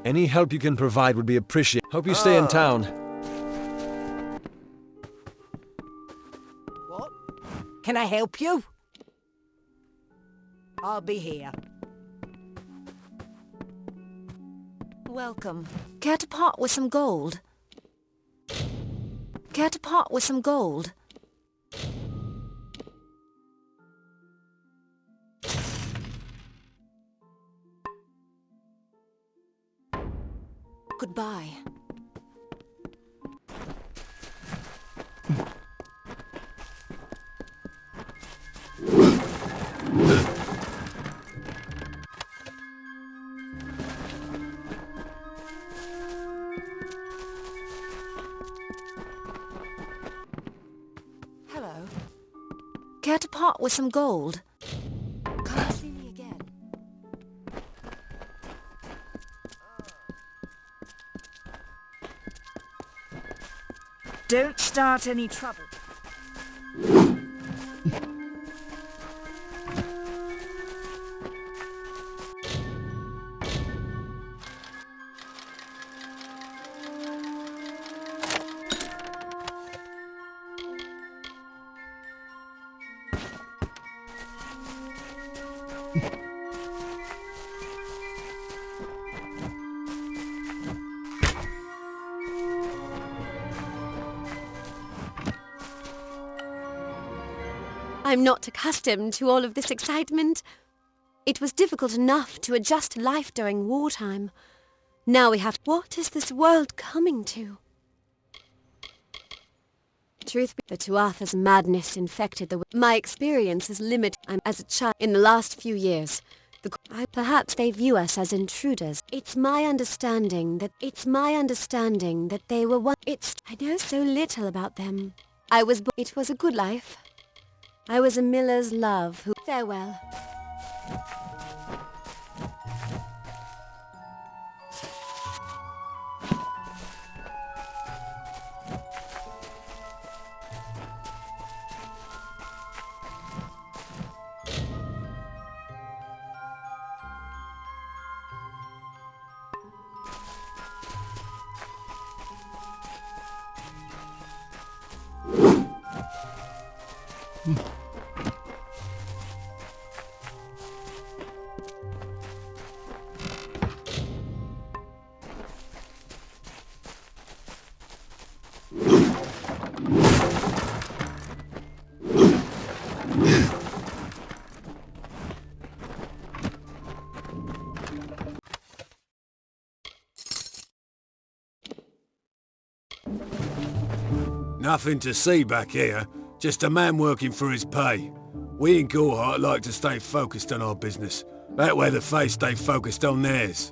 Any help you can provide would be appreciated. Hope you stay in town. What? Can I help you? I'll be here. Welcome. Care to part with some gold? Care to part with some gold? Goodbye. Hello. Care to part with some gold? Come and see me again. Don't start any trouble. I'm not accustomed to all of this excitement. It was difficult enough to adjust to life during wartime. Now we have... What is this world coming to? Truth be... The Tuatha's madness infected the... My experience is limited. I'm as a child. In the last few years, perhaps they view us as intruders. It's my understanding that they were one... I know so little about them. It was a good life. I was a miller's love who... Farewell. Nothing to see back here. Just a man working for his pay. We in Gorhart like to stay focused on our business. That way the Fae stay focused on theirs.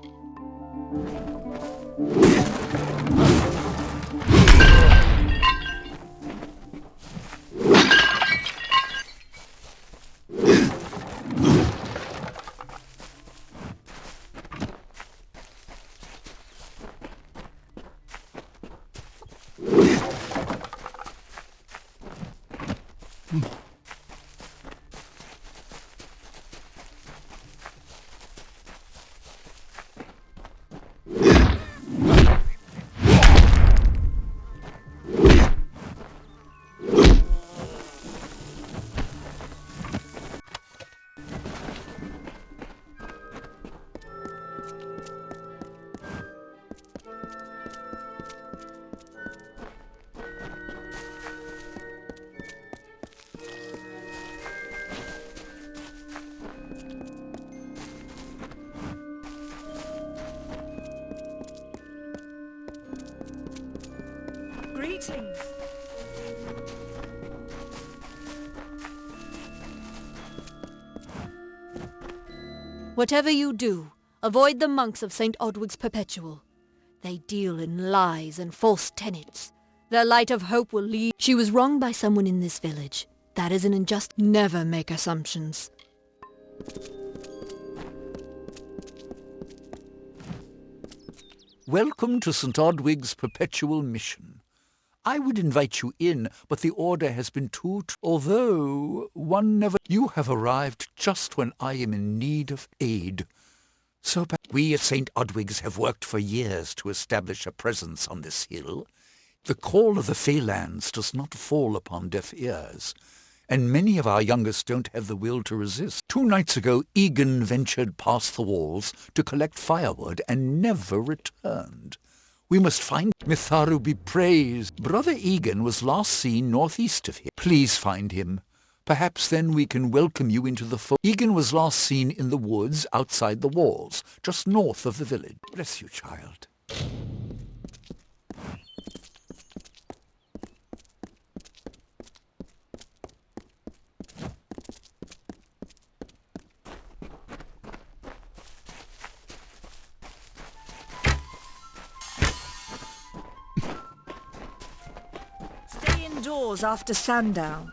Greetings. Whatever you do, avoid the monks of St. Odwig's Perpetual. They deal in lies and false tenets. Their light of hope will lead... She was wronged by someone in this village. That is an injustice. Never make assumptions. Welcome to St. Odwig's Perpetual Mission. I would invite you in, but the order has been although one never... You have arrived just when I am in need of aid. So we at St. Odwig's have worked for years to establish a presence on this hill. The call of the Feylands does not fall upon deaf ears, and many of our youngest don't have the will to resist. 2 nights ago, Egan ventured past the walls to collect firewood and never returned. We must find Mitharu be praised. Brother Egan was last seen northeast of here. Please find him. Perhaps then we can welcome you into the fold. Egan was last seen in the woods outside the walls, just north of the village. Bless you, child. Stay indoors after sundown.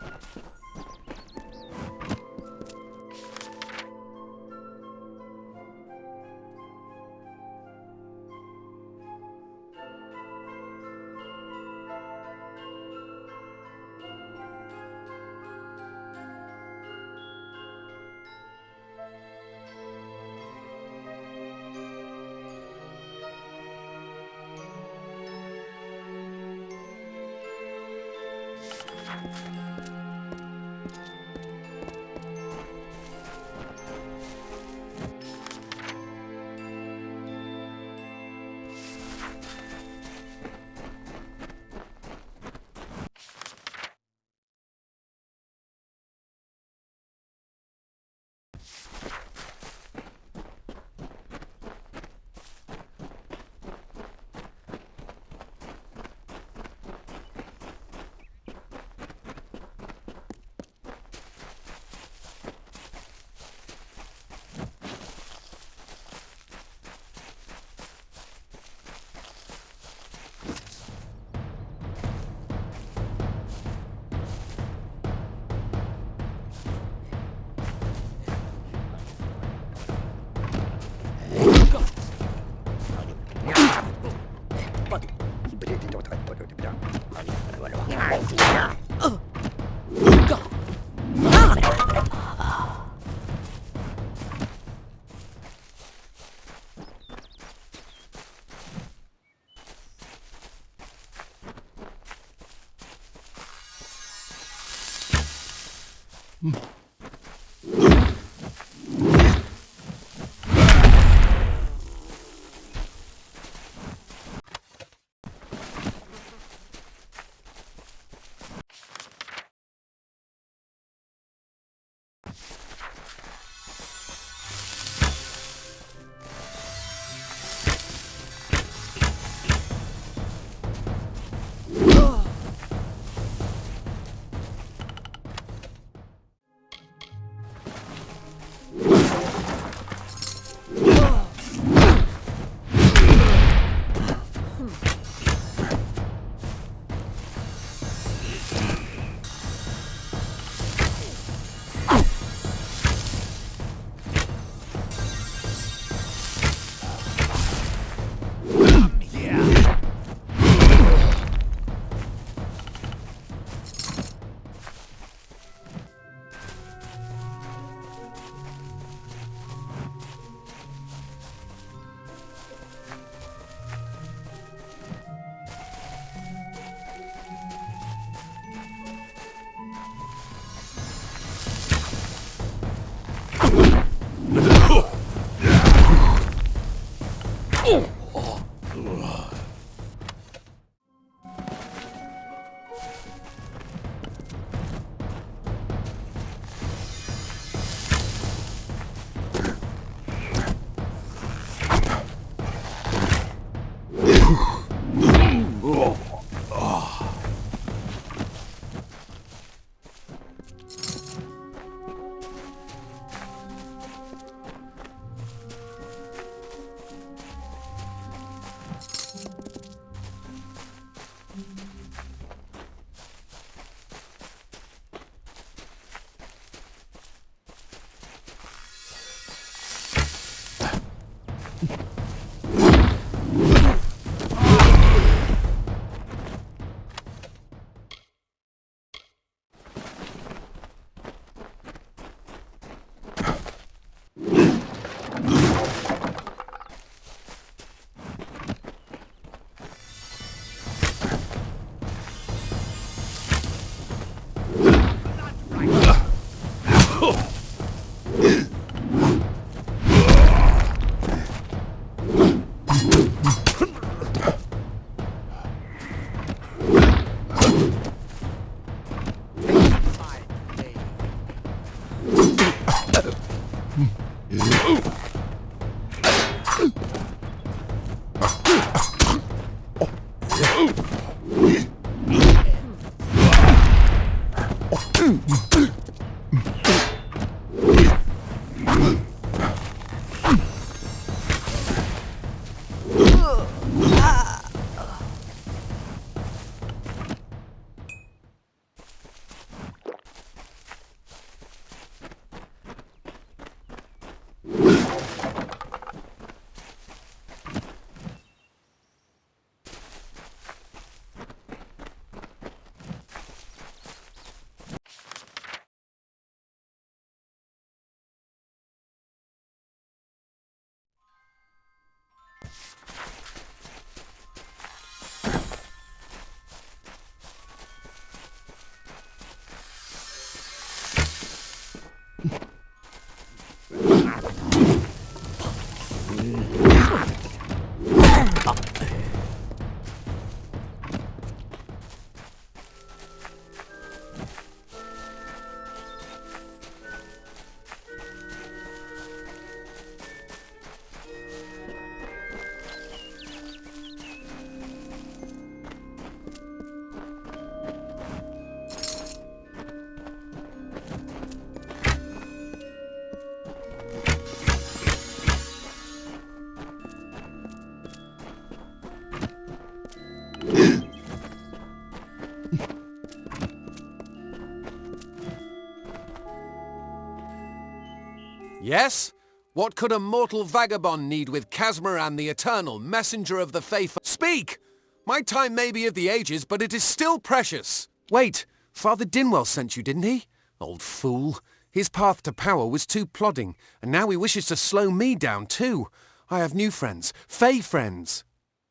Yes? What could a mortal vagabond need with Casmaran the Eternal, messenger of the faith? Speak! My time may be of the ages, but it is still precious. Wait, Father Dinwell sent you, didn't he? Old fool. His path to power was too plodding, and now he wishes to slow me down too. I have new friends, Fey friends.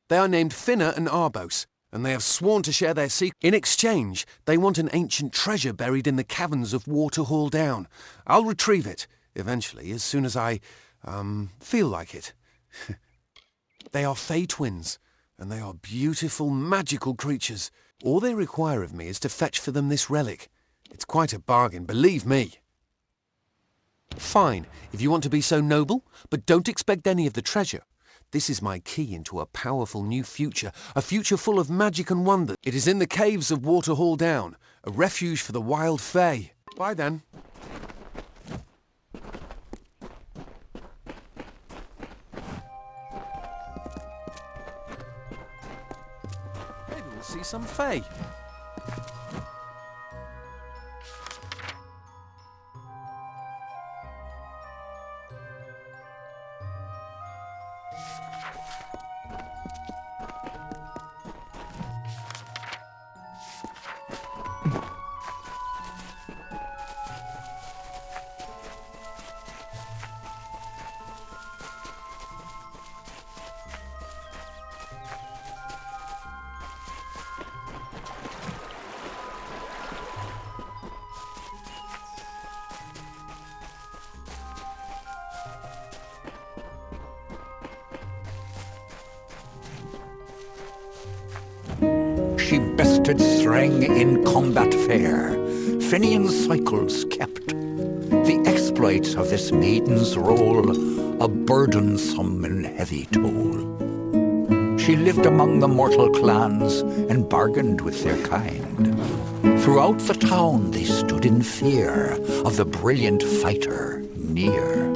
They are named Finna and Arbos, and they have sworn to share their secret. In exchange, they want an ancient treasure buried in the caverns of Waterhall Down. I'll retrieve it, eventually, as soon as I, feel like it. They are Fey twins, and they are beautiful, magical creatures. All they require of me is to fetch for them this relic. It's quite a bargain, believe me. Fine, if you want to be so noble, but don't expect any of the treasure. This is my key into a powerful new future, a future full of magic and wonder. It is in the caves of Waterhall Down, a refuge for the wild Fey. Bye then. Maybe we'll see some Fey. She bested Threng in combat fair, Finian cycles kept. The exploits of this maiden's role, a burdensome and heavy toll. She lived among the mortal clans and bargained with their kind. Throughout the town they stood in fear of the brilliant fighter near.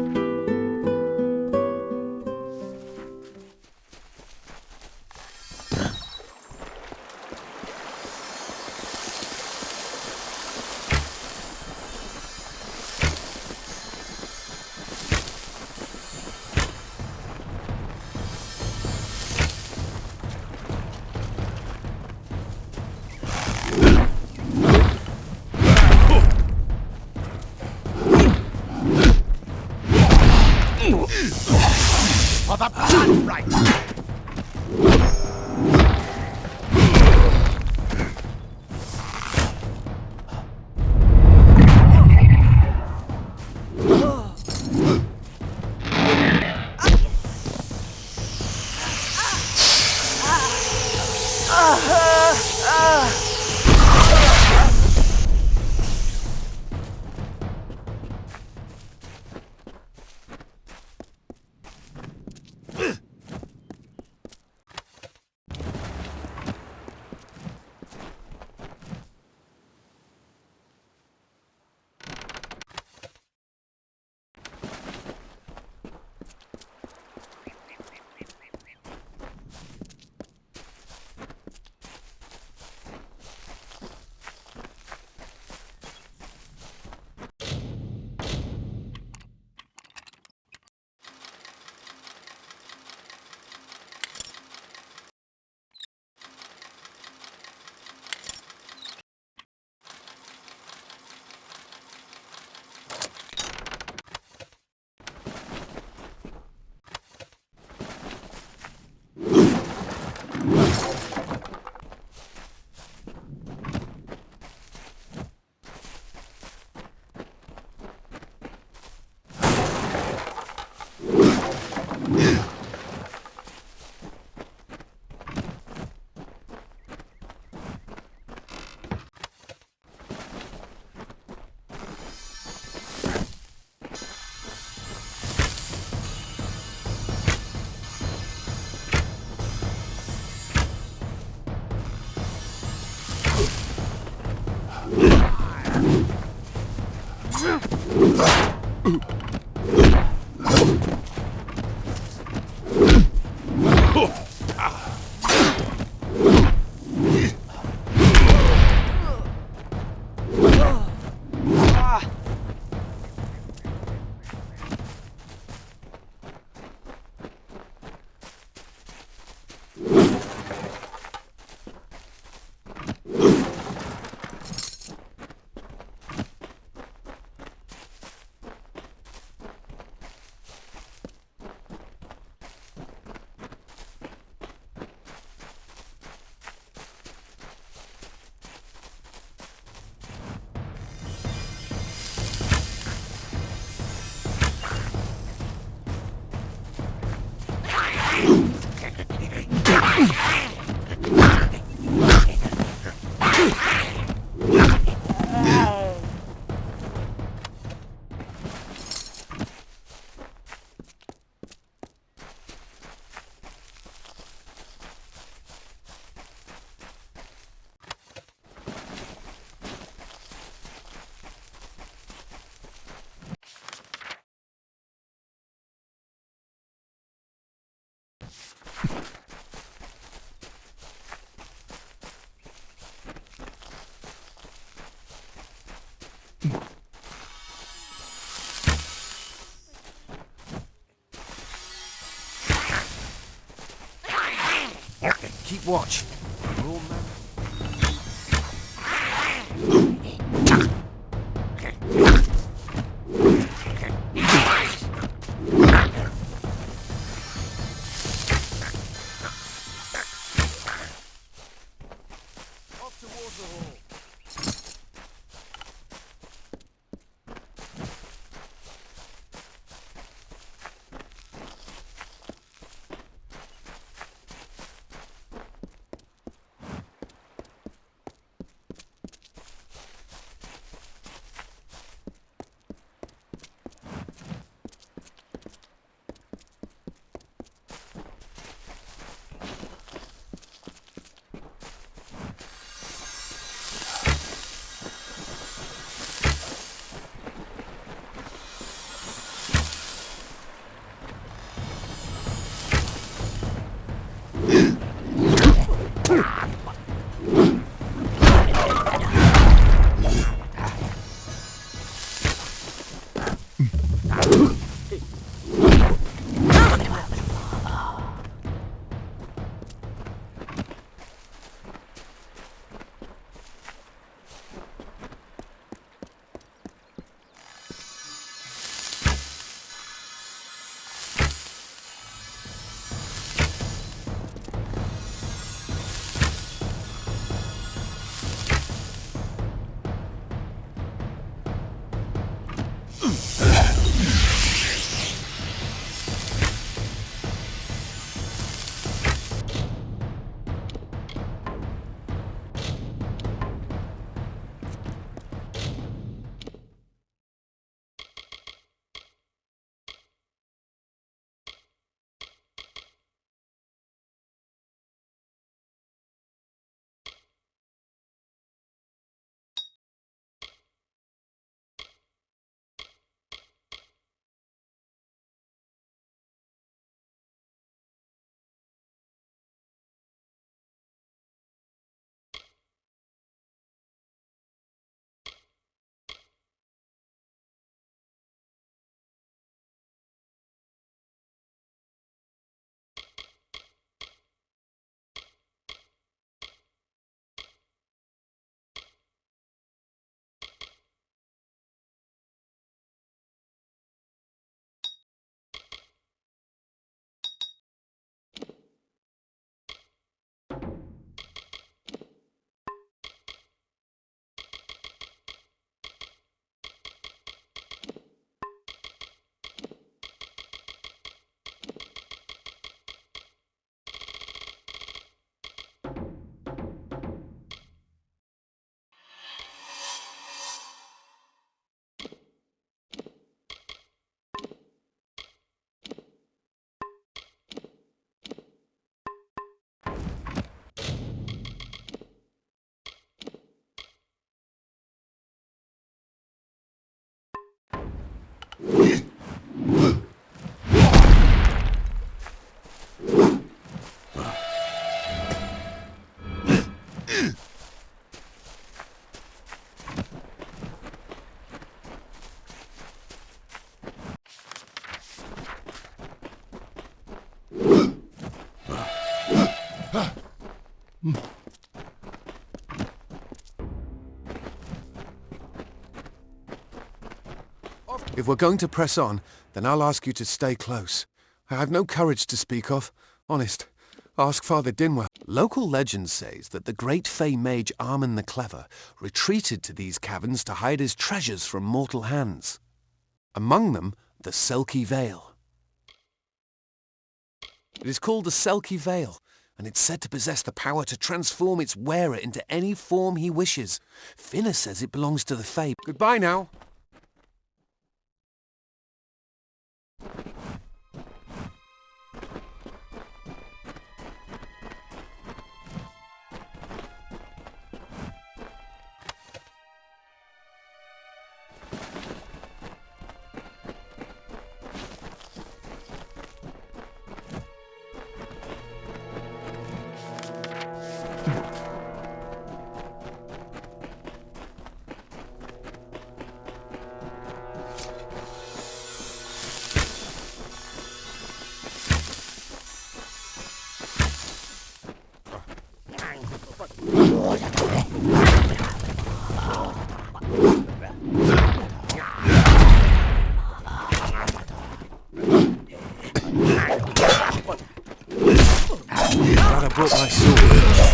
For the blood right! Keep watch. We're all men. Off towards the hall. If we're going to press on, then I'll ask you to stay close. I have no courage to speak of. Honest. Ask Father Dinwell. Local legend says that the great Fey mage Armin the Clever retreated to these caverns to hide his treasures from mortal hands. Among them, the Selkie Veil. It is called the Selkie Veil, and it's said to possess the power to transform its wearer into any form he wishes. Finna says it belongs to the Fae. Goodbye now. Glad I brought my sword.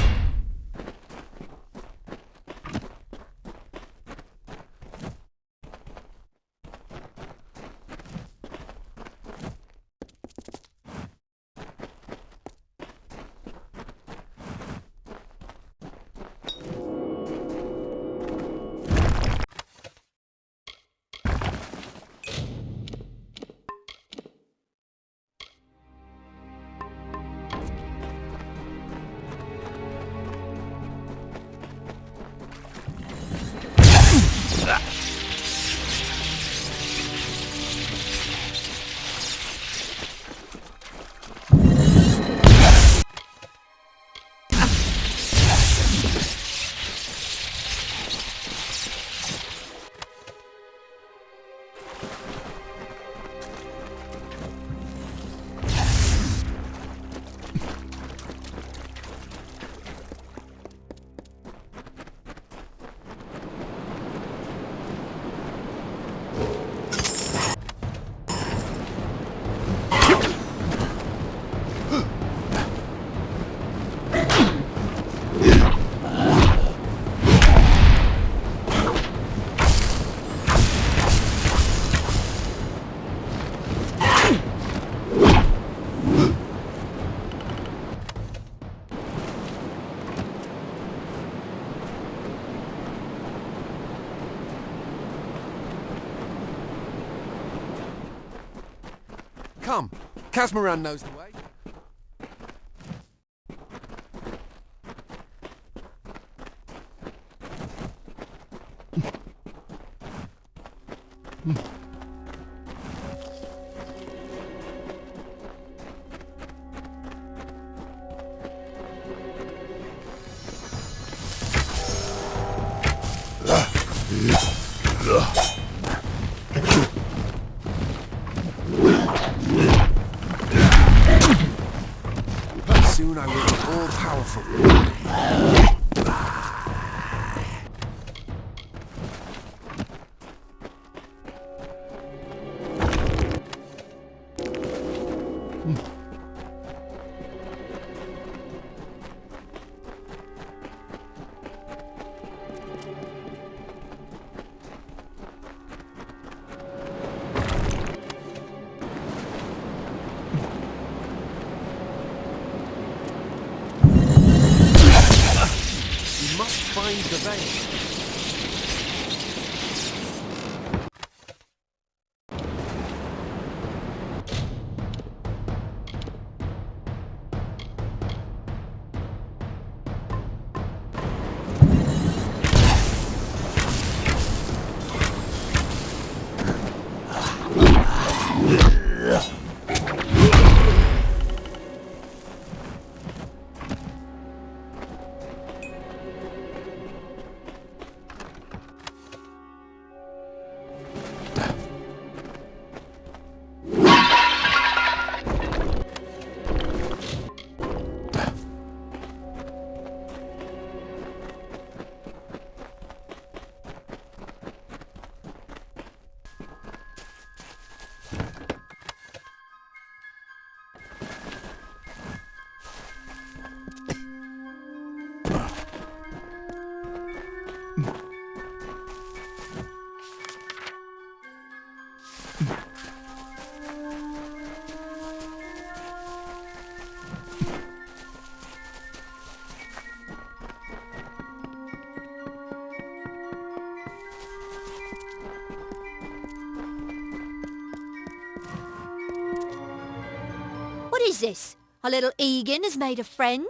Come, Casmaran knows the way. Soon I will be all-powerful. Find the veil. What is this? Our little Egan has made a friend?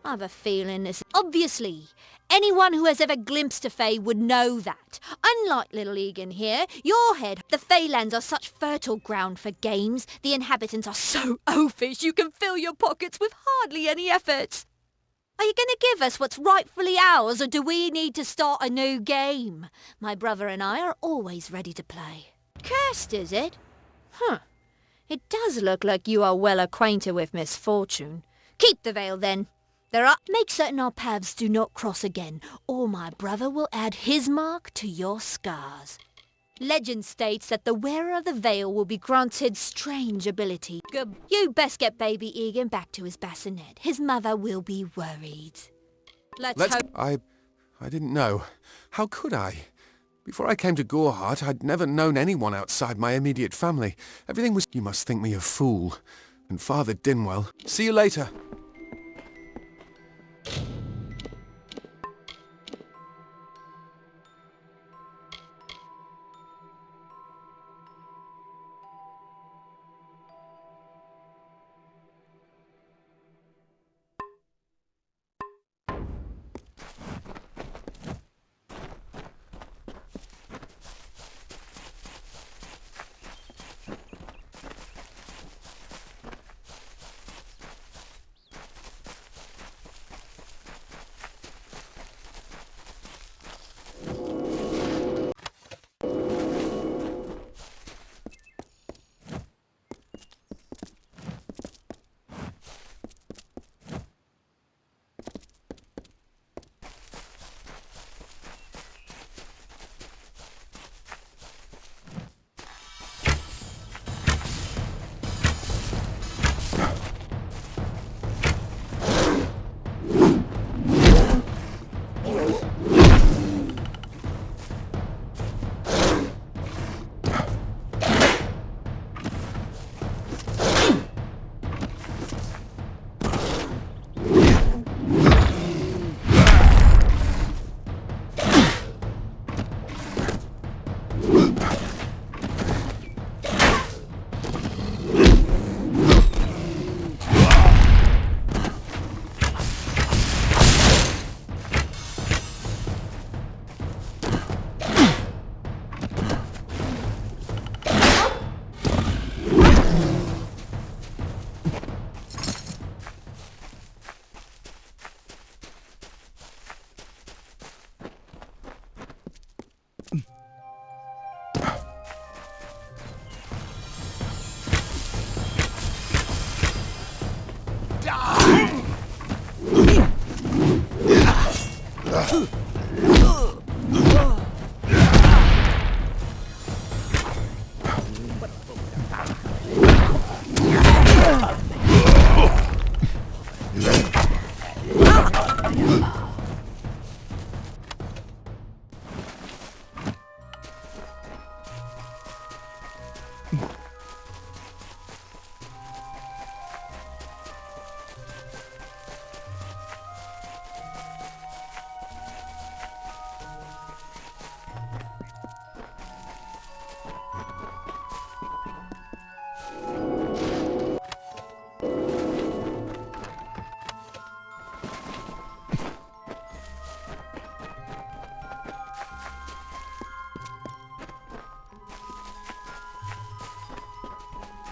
I have a feeling this... Obviously, anyone who has ever glimpsed a Fae would know that. Unlike little Egan here, your head... The Feylands are such fertile ground for games. The inhabitants are so oafish you can fill your pockets with hardly any effort. Are you going to give us what's rightfully ours, or do we need to start a new game? My brother and I are always ready to play. Cursed, is it? It does look like you are well acquainted with misfortune. Keep the veil, then. Make certain our paths do not cross again, or my brother will add his mark to your scars. Legend states that the wearer of the veil will be granted strange ability. You best get baby Egan back to his bassinet. His mother will be worried. Let's hope... I didn't know. How could I? Before I came to Gorehart, I'd never known anyone outside my immediate family. Everything was... You must think me a fool. And Father Dinwell. See you later.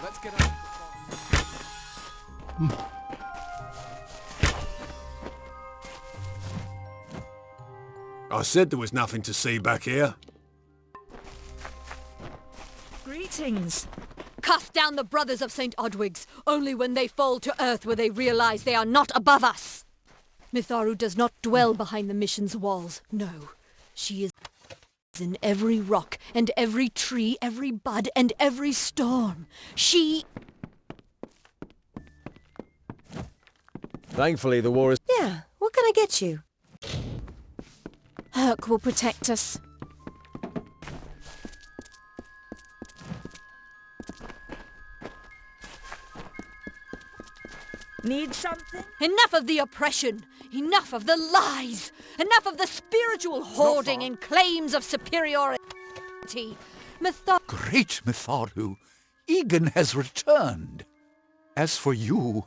Let's get out. I said there was nothing to see back here. Greetings. Cast down the brothers of St. Odwig's. Only when they fall to earth will they realize they are not above us. Mitharu does not dwell behind the mission's walls. No, she is in every rock and every tree, every bud and every storm. She... Thankfully, the war is... Yeah, what can I get you? Herc will protect us. Need something? Enough of the oppression! Enough of the lies! Enough of the spiritual hoarding and claims of superiority! Great Mitharu! Egan has returned. As for you,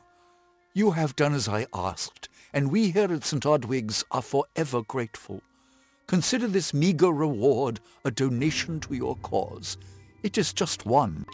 you have done as I asked, and we here at St. Odwig's are forever grateful. Consider this meager reward a donation to your cause. It is just one.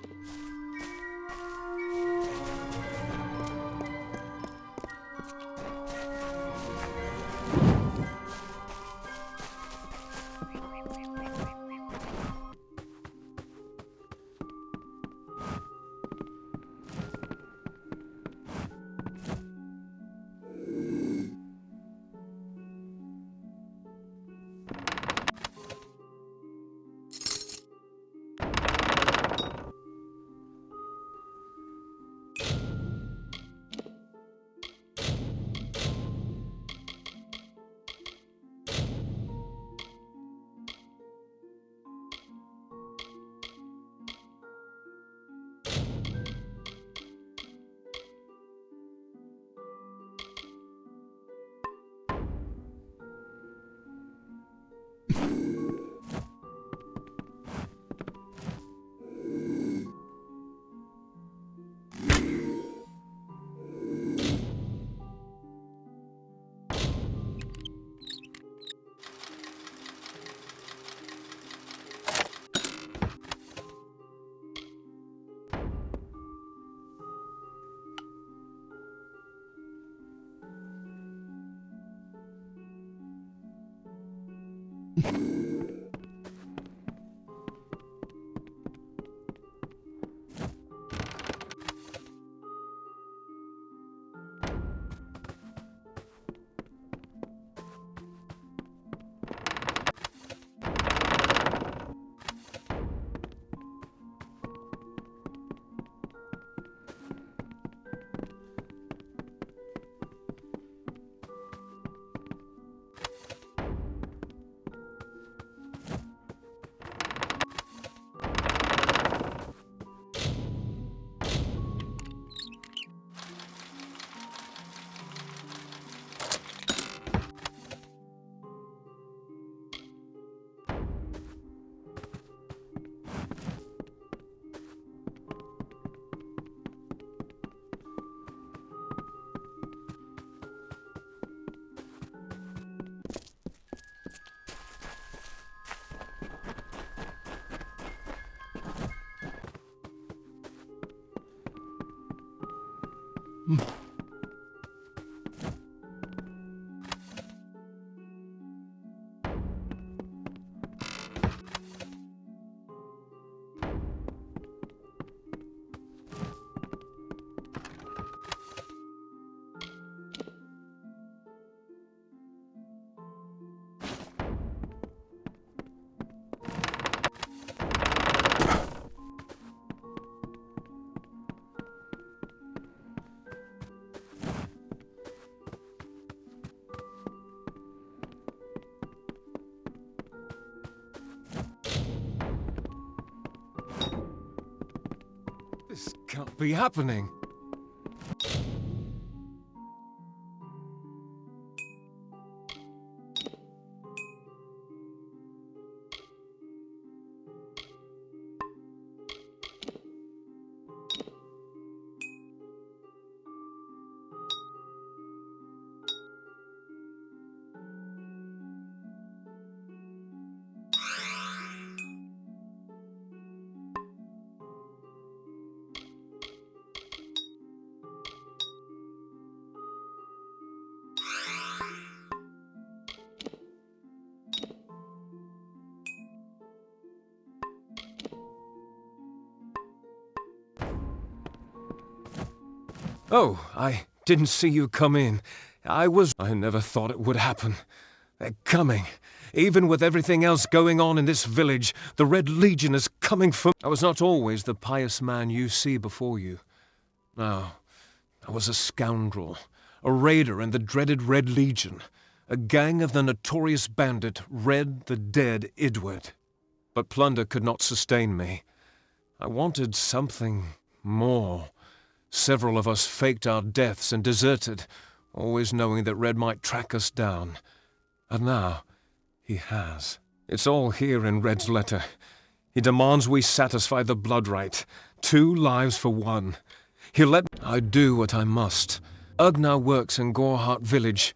This can't be happening. Oh, I didn't see you come in. I never thought it would happen. They're coming. Even with everything else going on in this village, the Red Legion is coming for... I was not always the pious man you see before you. No, I was a scoundrel, a raider in the dreaded Red Legion, a gang of the notorious bandit Red the Dead Idward. But plunder could not sustain me. I wanted something more. Several of us faked our deaths and deserted, always knowing that Red might track us down. And now, he has. It's all here in Red's letter. He demands we satisfy the blood rite. 2 lives for 1. He'll let I do what I must. Ugnar works in Gorhart village.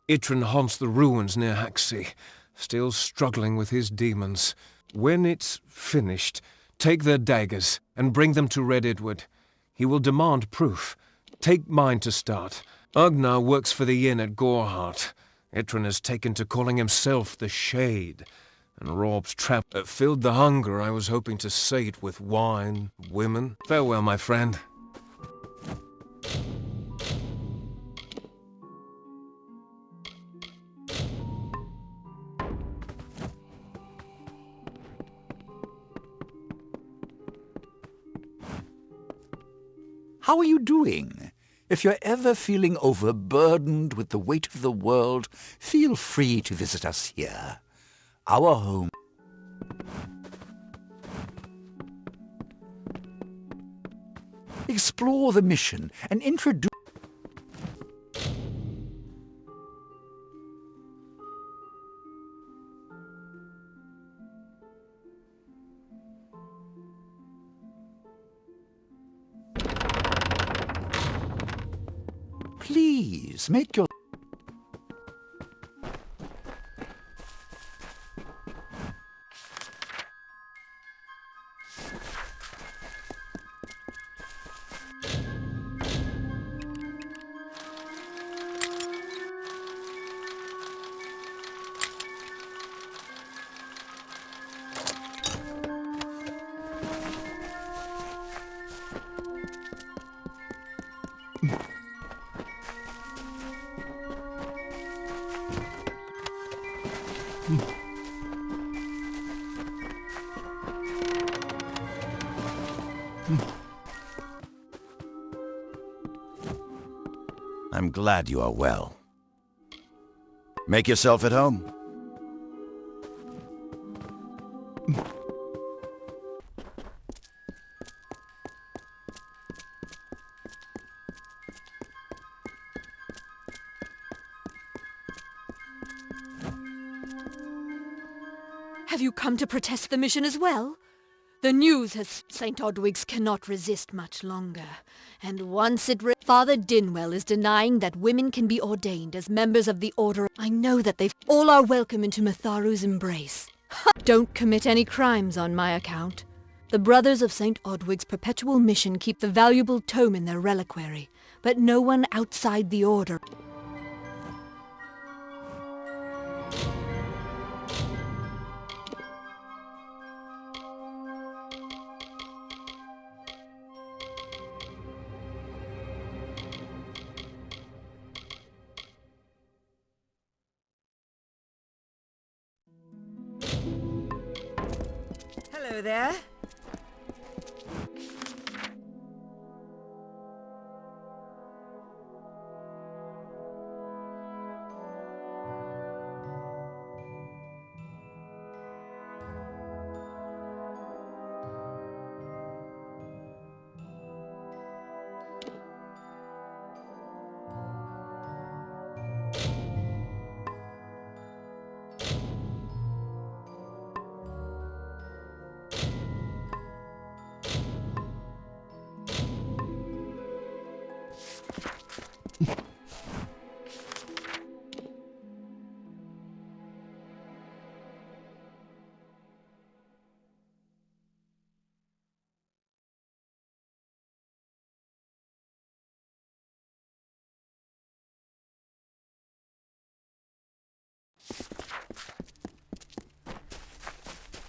Itrin haunts the ruins near Haxi, still struggling with his demons. When it's finished, take their daggers and bring them to Red Edward. He will demand proof. Take mine to start. Ugnar works for the inn at Gorhart. Itrin has taken to calling himself the Shade, and Rob's trap filled the hunger I was hoping to sate with wine, women. Farewell, my friend. How are you doing? If you're ever feeling overburdened with the weight of the world, feel free to visit us here. Our home. Explore the mission and introduce. Please, make your... I'm glad you are well. Make yourself at home. Have you come to protest the mission as well? The news has... St. Odwig's cannot resist much longer. And once it... Father Dinwell is denying that women can be ordained as members of the Order. I know that they've... All are welcome into Matharu's embrace. Don't commit any crimes on my account. The Brothers of St. Odwig's perpetual mission keep the valuable tome in their reliquary, but no one outside the Order... Hello there.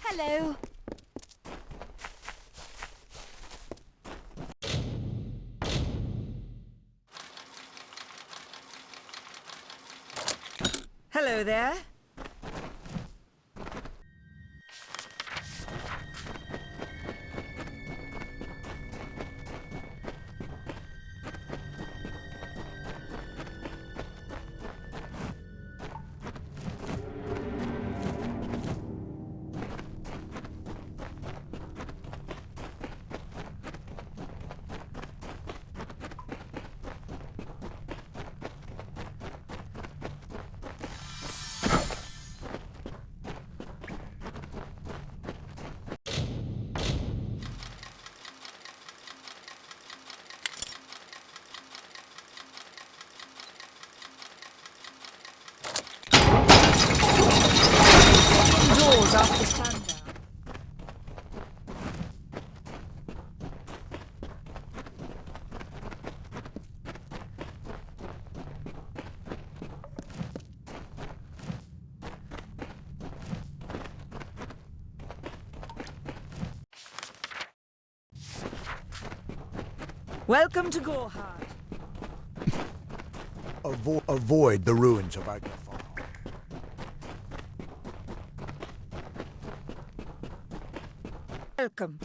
Hello. Hello there. Welcome to Gorhard. Avoid the ruins of Agnafar. Welcome.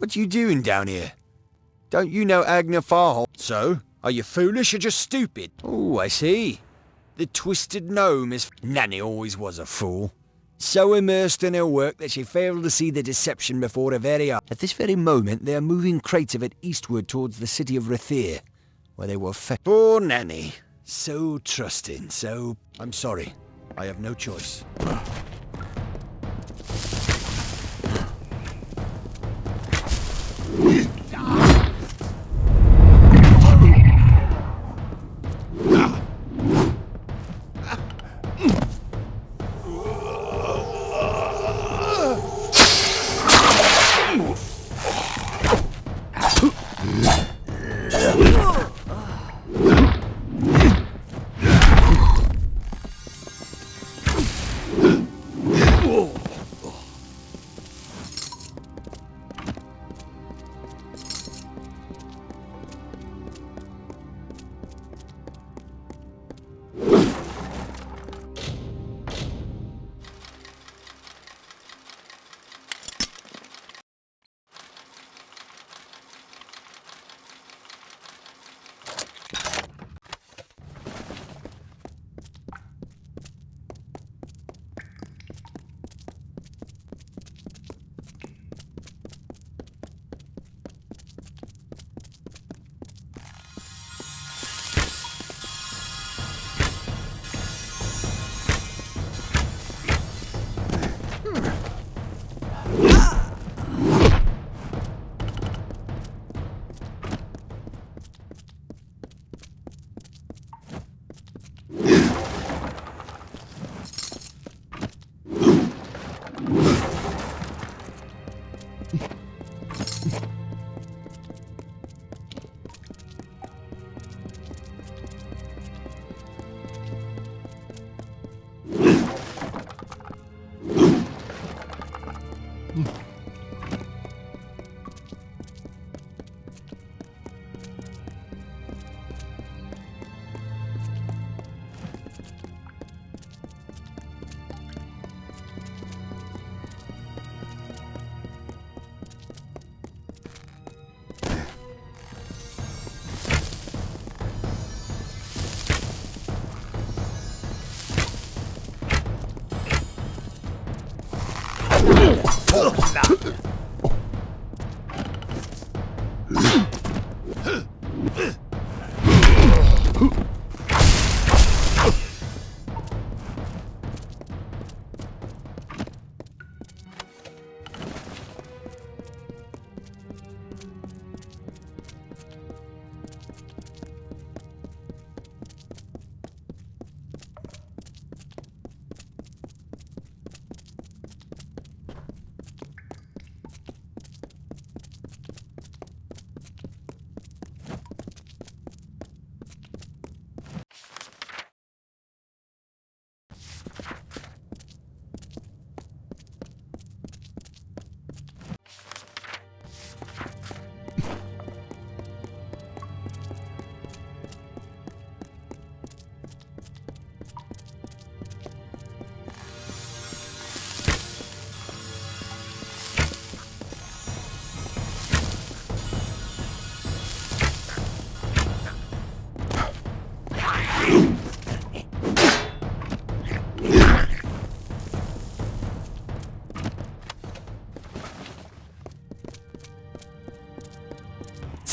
What you doing down here? Don't you know Agnafar? So, are you foolish or just stupid? Oh, I see. The twisted gnome is... Nanny always was a fool. So immersed in her work that she failed to see the deception before her very eyes. At this very moment, they are moving crates of it eastward towards the city of Rathir, where they will fetch... Poor Nanny. So trusting, so... I'm sorry. I have no choice.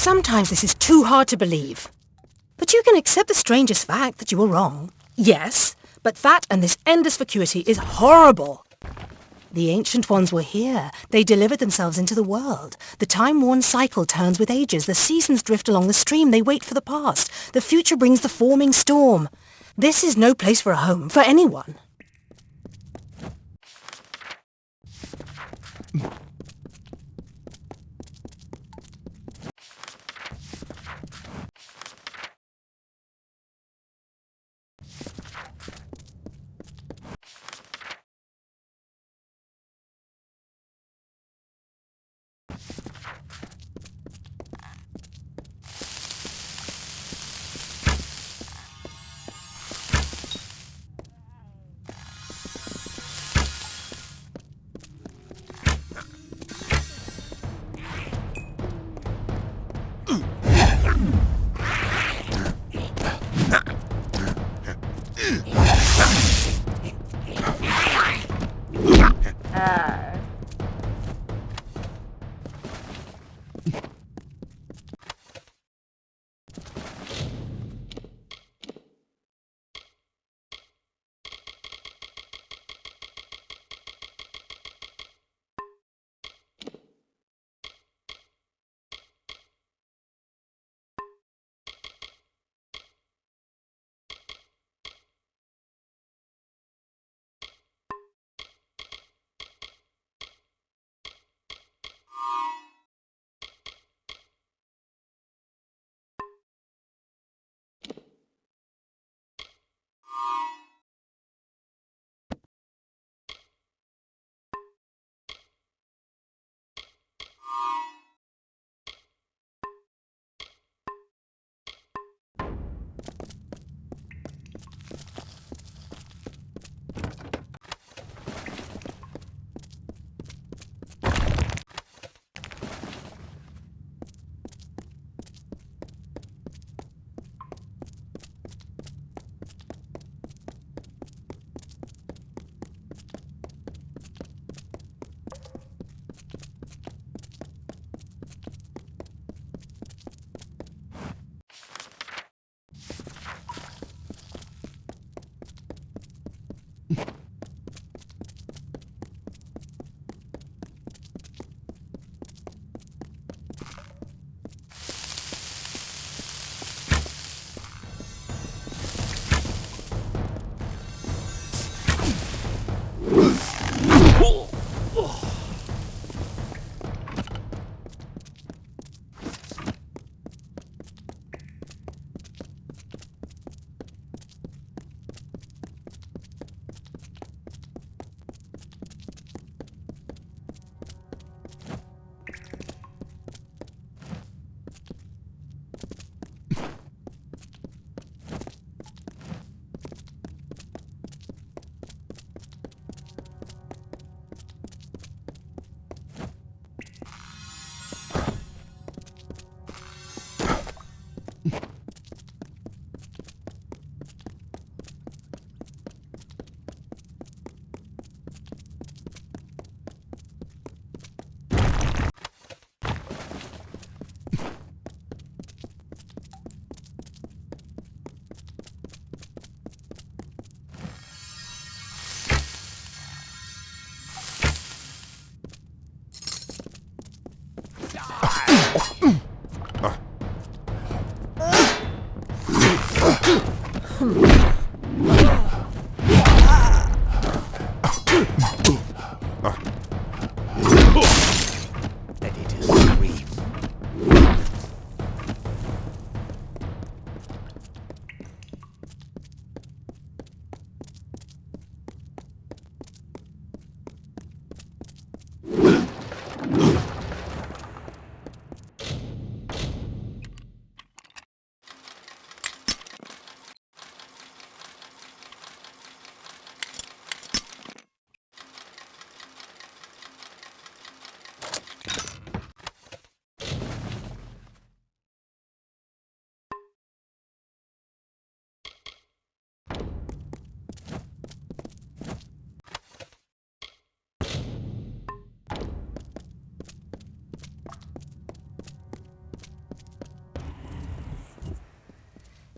Sometimes this is too hard to believe. But you can accept the strangest fact that you were wrong. Yes, but that and this endless vacuity is horrible. The Ancient Ones were here. They delivered themselves into the world. The time-worn cycle turns with ages. The seasons drift along the stream. They wait for the past. The future brings the forming storm. This is no place for a home, for anyone.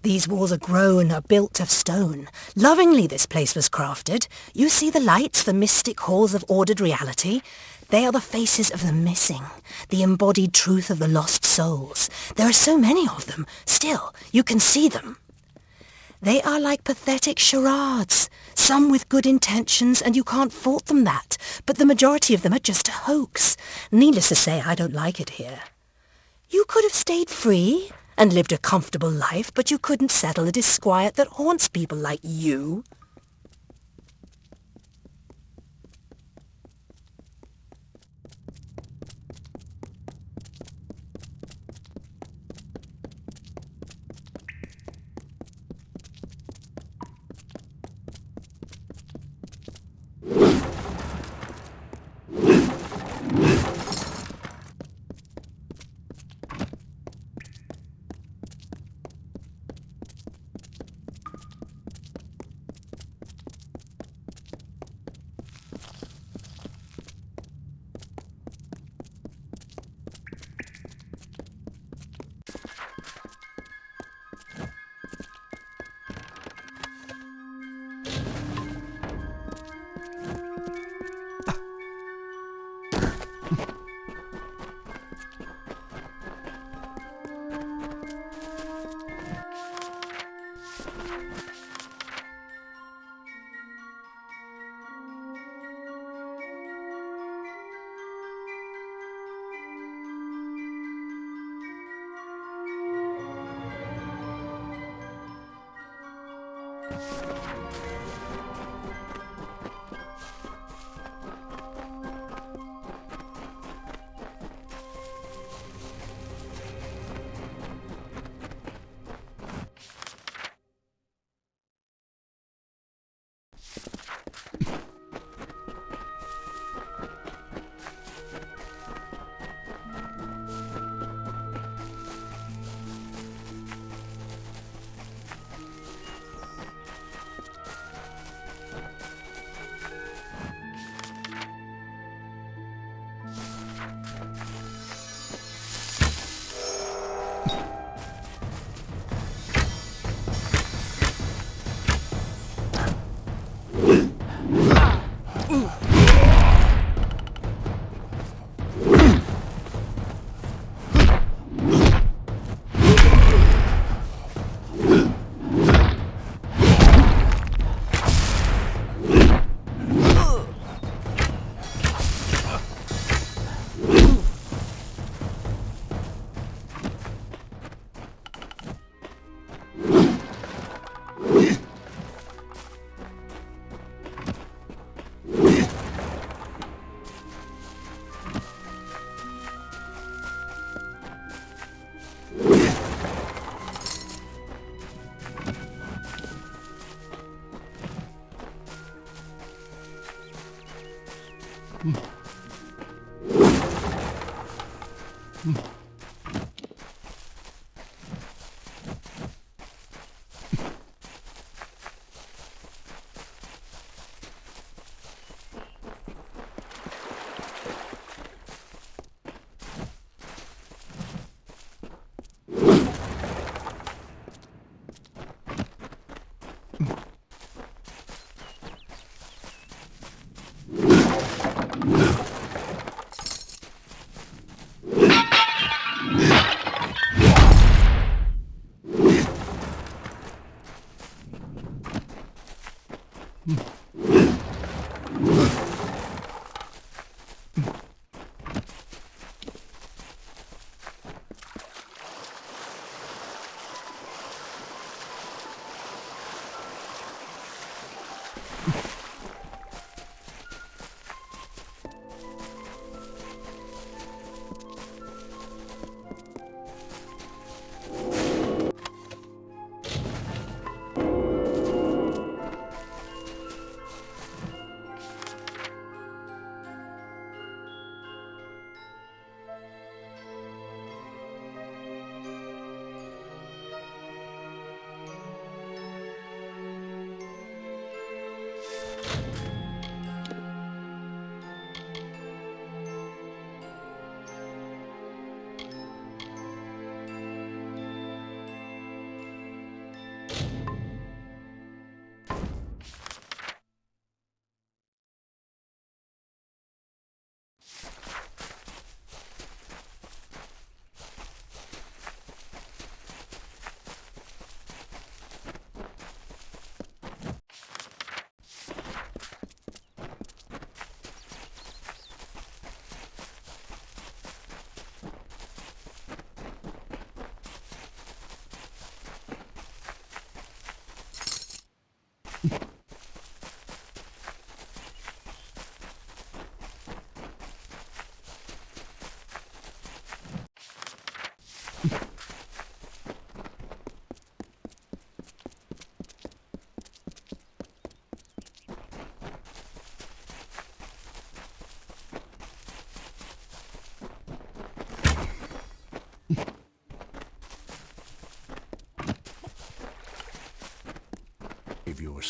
These walls are built of stone. Lovingly this place was crafted. You see the lights, the mystic halls of ordered reality? They are the faces of the missing, the embodied truth of the lost souls. There are so many of them. Still, you can see them. They are like pathetic charades, some with good intentions, and you can't fault them that, but the majority of them are just a hoax. Needless to say, I don't like it here. You could have stayed free and lived a comfortable life, but you couldn't settle the disquiet that haunts people like you.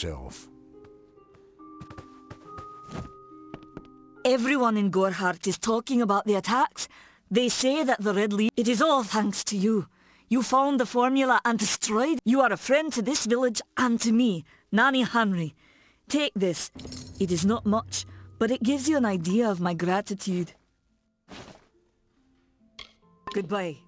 yourself. Everyone in Gorehart is talking about the attacks. They say that the Red Legion... It is all thanks to you. You found the formula and destroyed... You are a friend to this village and to me, Nanny Henry. Take this. It is not much, but it gives you an idea of my gratitude. Goodbye.